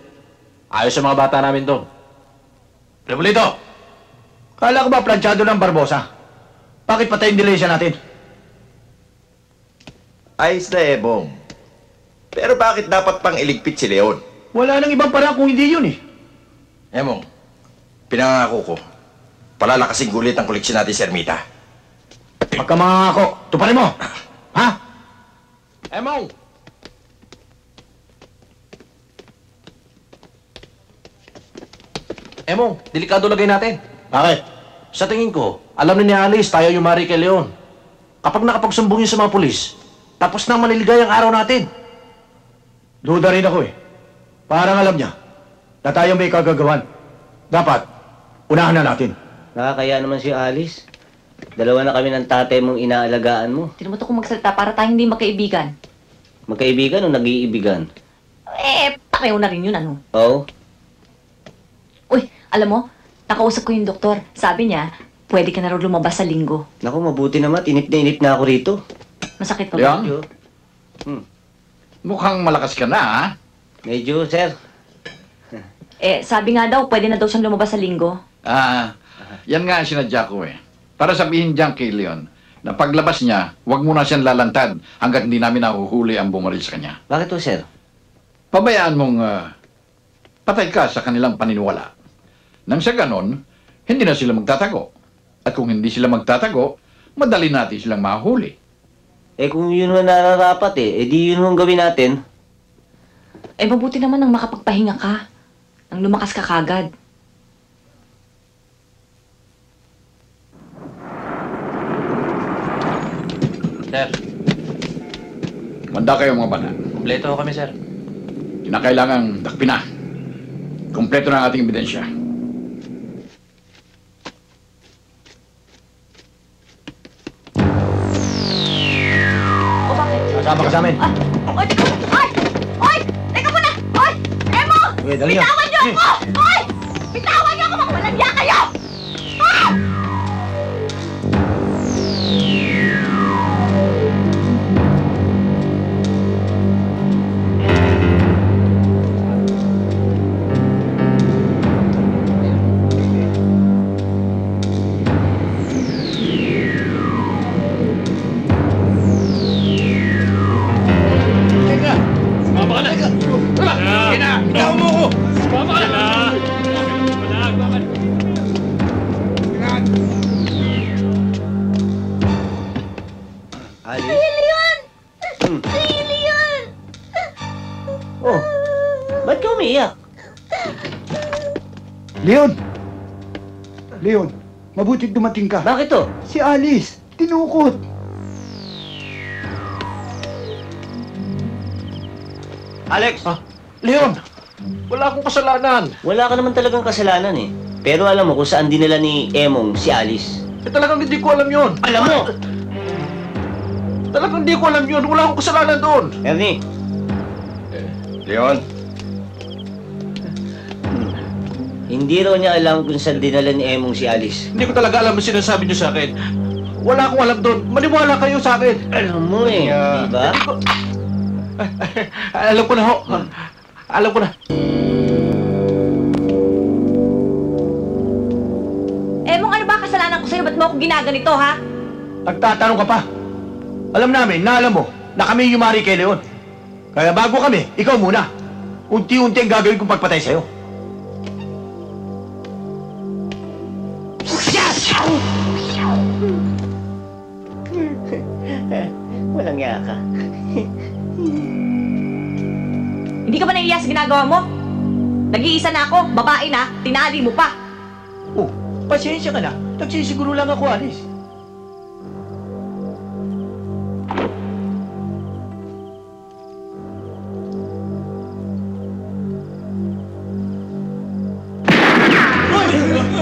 Ayos sa mga bata namin doon. Rebolito, kala ko ba planchado ng Barbosa? Bakit patayin nila siya natin? Ayos na, Ebong. Pero bakit dapat pang iligpit si Leon? Wala nang ibang paraan kung hindi yun eh. Emong, pinangako ko, palalakasin ulit ang koleksyon natin sa ermita. Pagkamangako, tuparin mo! Ha? Emong! Emong, delikado lagay natin. Bakit? Sa tingin ko, alam ni Alice tayo yung mari kay Leon. Kapag nakapagsumbong yun sa mga pulis, tapos na ang maliligayang araw natin. Duda rin ako eh. Parang alam niya na tayo may kagagawan. Dapat, unahan na natin. Nakakaya naman si Alice. Dalawa na kami ng tatay mong inaalagaan mo. Hindi mo to kung magsalita para tayong hindi magkaibigan. Magkaibigan o nag-iibigan? Pareho na rin yun, ano? Oo. Uy, alam mo, nakausap ko yung doktor. Sabi niya, pwede ka na rin lumabas sa linggo. Naku, mabuti naman. Inip na ako rito. Masakit pa Leon? ba? Mukhang malakas ka na, ha? Medyo, sir. Sabi nga daw, pwede na daw siyang lumabas sa linggo. Yan nga ang sinadya ko eh. Para sabihin dyan kay Leon, na paglabas niya, huwag mo na siyang lalantad hanggat hindi namin nahuhuli ang bumaril sa kanya. Bakit to, sir? Pabayaan mong patay ka sa kanilang paniniwala. Nang sa ganon, hindi na sila magtatago. At kung hindi sila magtatago, madali natin silang mahuli. Kung yun ang nararapat di yun ang gawin natin. Mabuti naman nang makapagpahinga ka. Nang lumakas ka kagad. Sir. Manda kayo mga bana. Kompleto kami, sir. Kinakailangang dakpin na. Kompleto na ang ating ebidensya. Kasama ka sa amin. Oy! Teka muna! Oy! Emo! Dali yan. Bitawan niyo ako! Oy! Bitawan niyo ako! Magwalang kayo! Ah! Leon! Leon, mabuti dumating ka. Bakit to? Si Alice, tinukot. Alex! Leon! Wala akong kasalanan. Wala ka naman talagang kasalanan eh. Pero alam mo kung saan dinala ni Emong si Alice. Talagang hindi ko alam yun. Alam mo! Talagang hindi ko alam yun. Wala akong kasalanan doon. Ernie! Leon? Hindi raw niya alam kung saan dinala ni Emong si Alice. Hindi ko talaga alam ang sinasabi niyo sa akin. Wala akong alam doon. Maniwala kayo sa akin. Alam mo eh, di ba? Alam ko na ho. Alam ko na. Emong, ano ba kasalanan ko sa'yo? Ba't mo ako ginaganito, ha? Nagtatanong ka pa. Alam namin, na alam mo, na kami yumari kay Leon. Kaya bago kami, ikaw muna. Unti-unti ang gagawin kong pagpatay sa'yo. Walang yaka. Hindi ka ba naiiya sa ginagawa mo? Nag-iisa na ako, babae na, tinali mo pa. Oh, pasensya ka na. Nagsisiguro lang ako, Alice.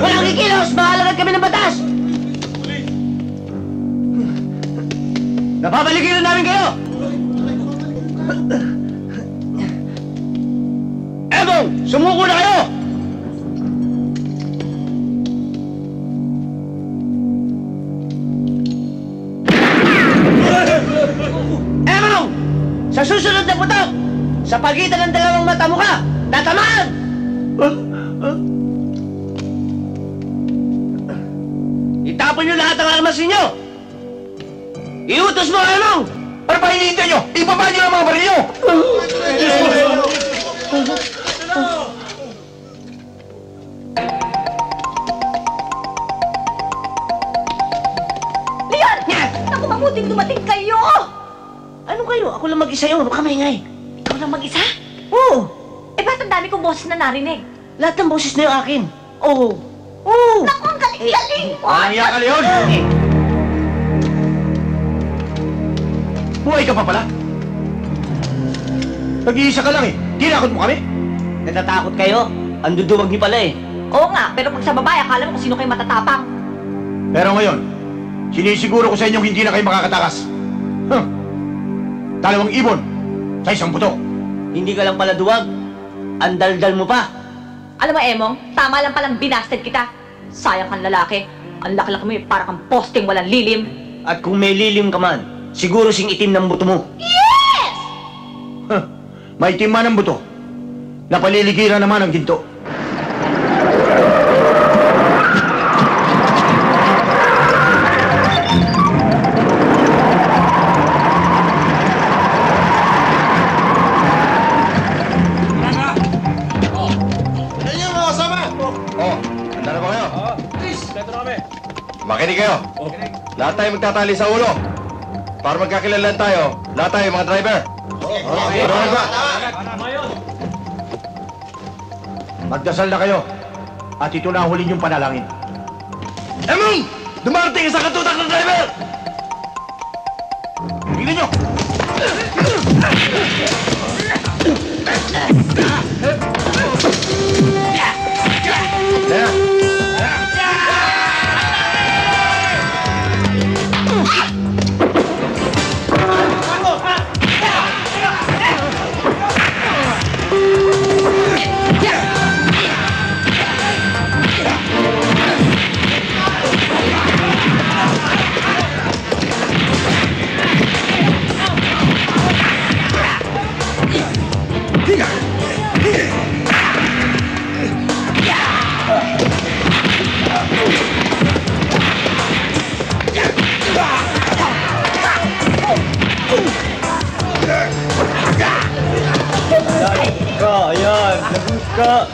Walang kikilos! Mahalagad kami ng batas! Napapaligiran namin kayo! Emong! Sumuko na kayo! Emong! Sa susunod na putok, sa pagitan ng dalawang mata mo ka, tatamaan! Itapon nyo lahat ng armas ninyo! Iutos mo, Emong! Ano pa hinihintay nyo? Ibaba nyo ang mga baril nyo! Leon! Naku, mabuting dumating kayo! Ano kayo? Ako lang mag-isa yun. Huwag ka maingay. Ikaw lang mag-isa? Oo. Eh, ba't ang dami kong boses na narinig? Lahat ng boses na yung akin. Oo. Naku, ang galing-galing mo! Walang iya ka, Leon! Buhay ka pa pala? Nag-iisa ka lang eh. Tinakot mo kami? Natatakot kayo? Ang duduwag niyo pala eh. Oo nga, pero pag sa babae, akala mo kung sino kayo matatapang. Pero ngayon, sinisiguro ko sa inyong hindi na kayo makakatakas. Dalawang ibon sa isang buto. Hindi ka lang pala duwag. Ang daldal mo pa. Alam mo, Emong, tama lang palang binasted kita. Sayang kang lalaki. Ang laki-laki mo eh, para kang posting walang lilim. At kung may lilim ka man, siguro sing itim ng buto mo. Yes! Maitim man ang buto. Napaliligiran naman ang ginto. Makinig kayo. Lahat tayo magtatali sa ulo. Para magkakilalan tayo, lahat tayo mga driver. Magdasal na kayo. At ito na ang huli niyong panalangin. Emong! Dumarating isang katutak ng driver! Tingnan nyo! Ayan, labus ka.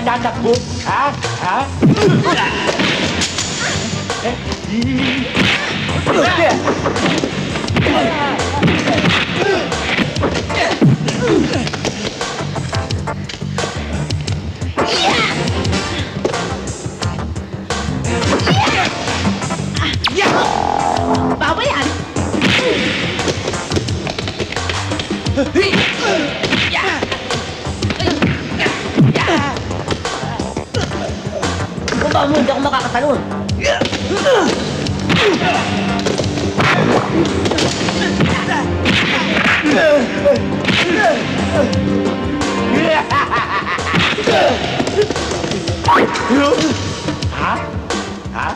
tatakbo? Ha? Ha? Bawal yan! Kung ba mo, hindi ako makakatalon. Ha? Ha?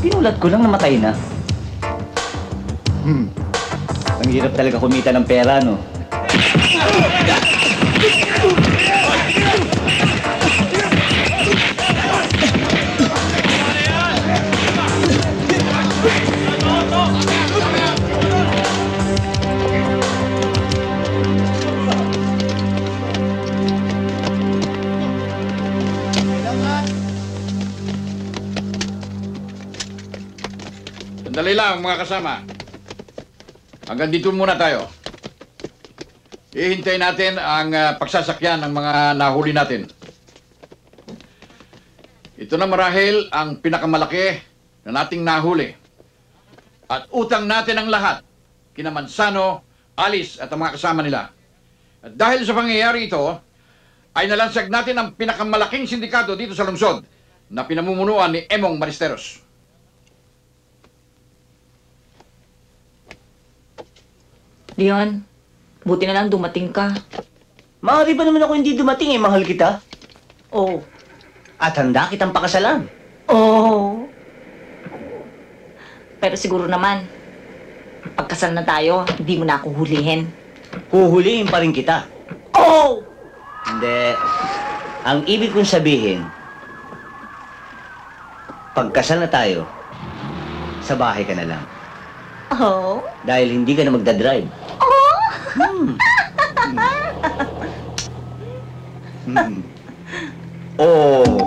Pinulat ko lang namatay na. Ang hirap talaga kumita ng pera, no? Sandali lang, mga kasama. Hanggang dito muna tayo. Ihintay natin ang pagsasakyan ng mga nahuli natin. Ito na marahil ang pinakamalaki na nating nahuli. At utang natin ang lahat kina Manzano, Alice at ang mga kasama nila. At dahil sa pangyayari ito, ay nalansag natin ang pinakamalaking sindikato dito sa lungsod na pinamumunuan ni Emong Maristeros. Leon, buti na lang dumating ka. Maaari ba naman ako hindi dumating mahal kita? Oo. At handa kitang pakasalan. Oo. Pero siguro naman, pagkasal na tayo, hindi mo na ako hulihin. Huhulihin pa rin kita. Oo! Hindi. Ang ibig kong sabihin, pagkasal na tayo, sa bahay ka na lang. Oo. Dahil hindi ka na magdadrive. Oh.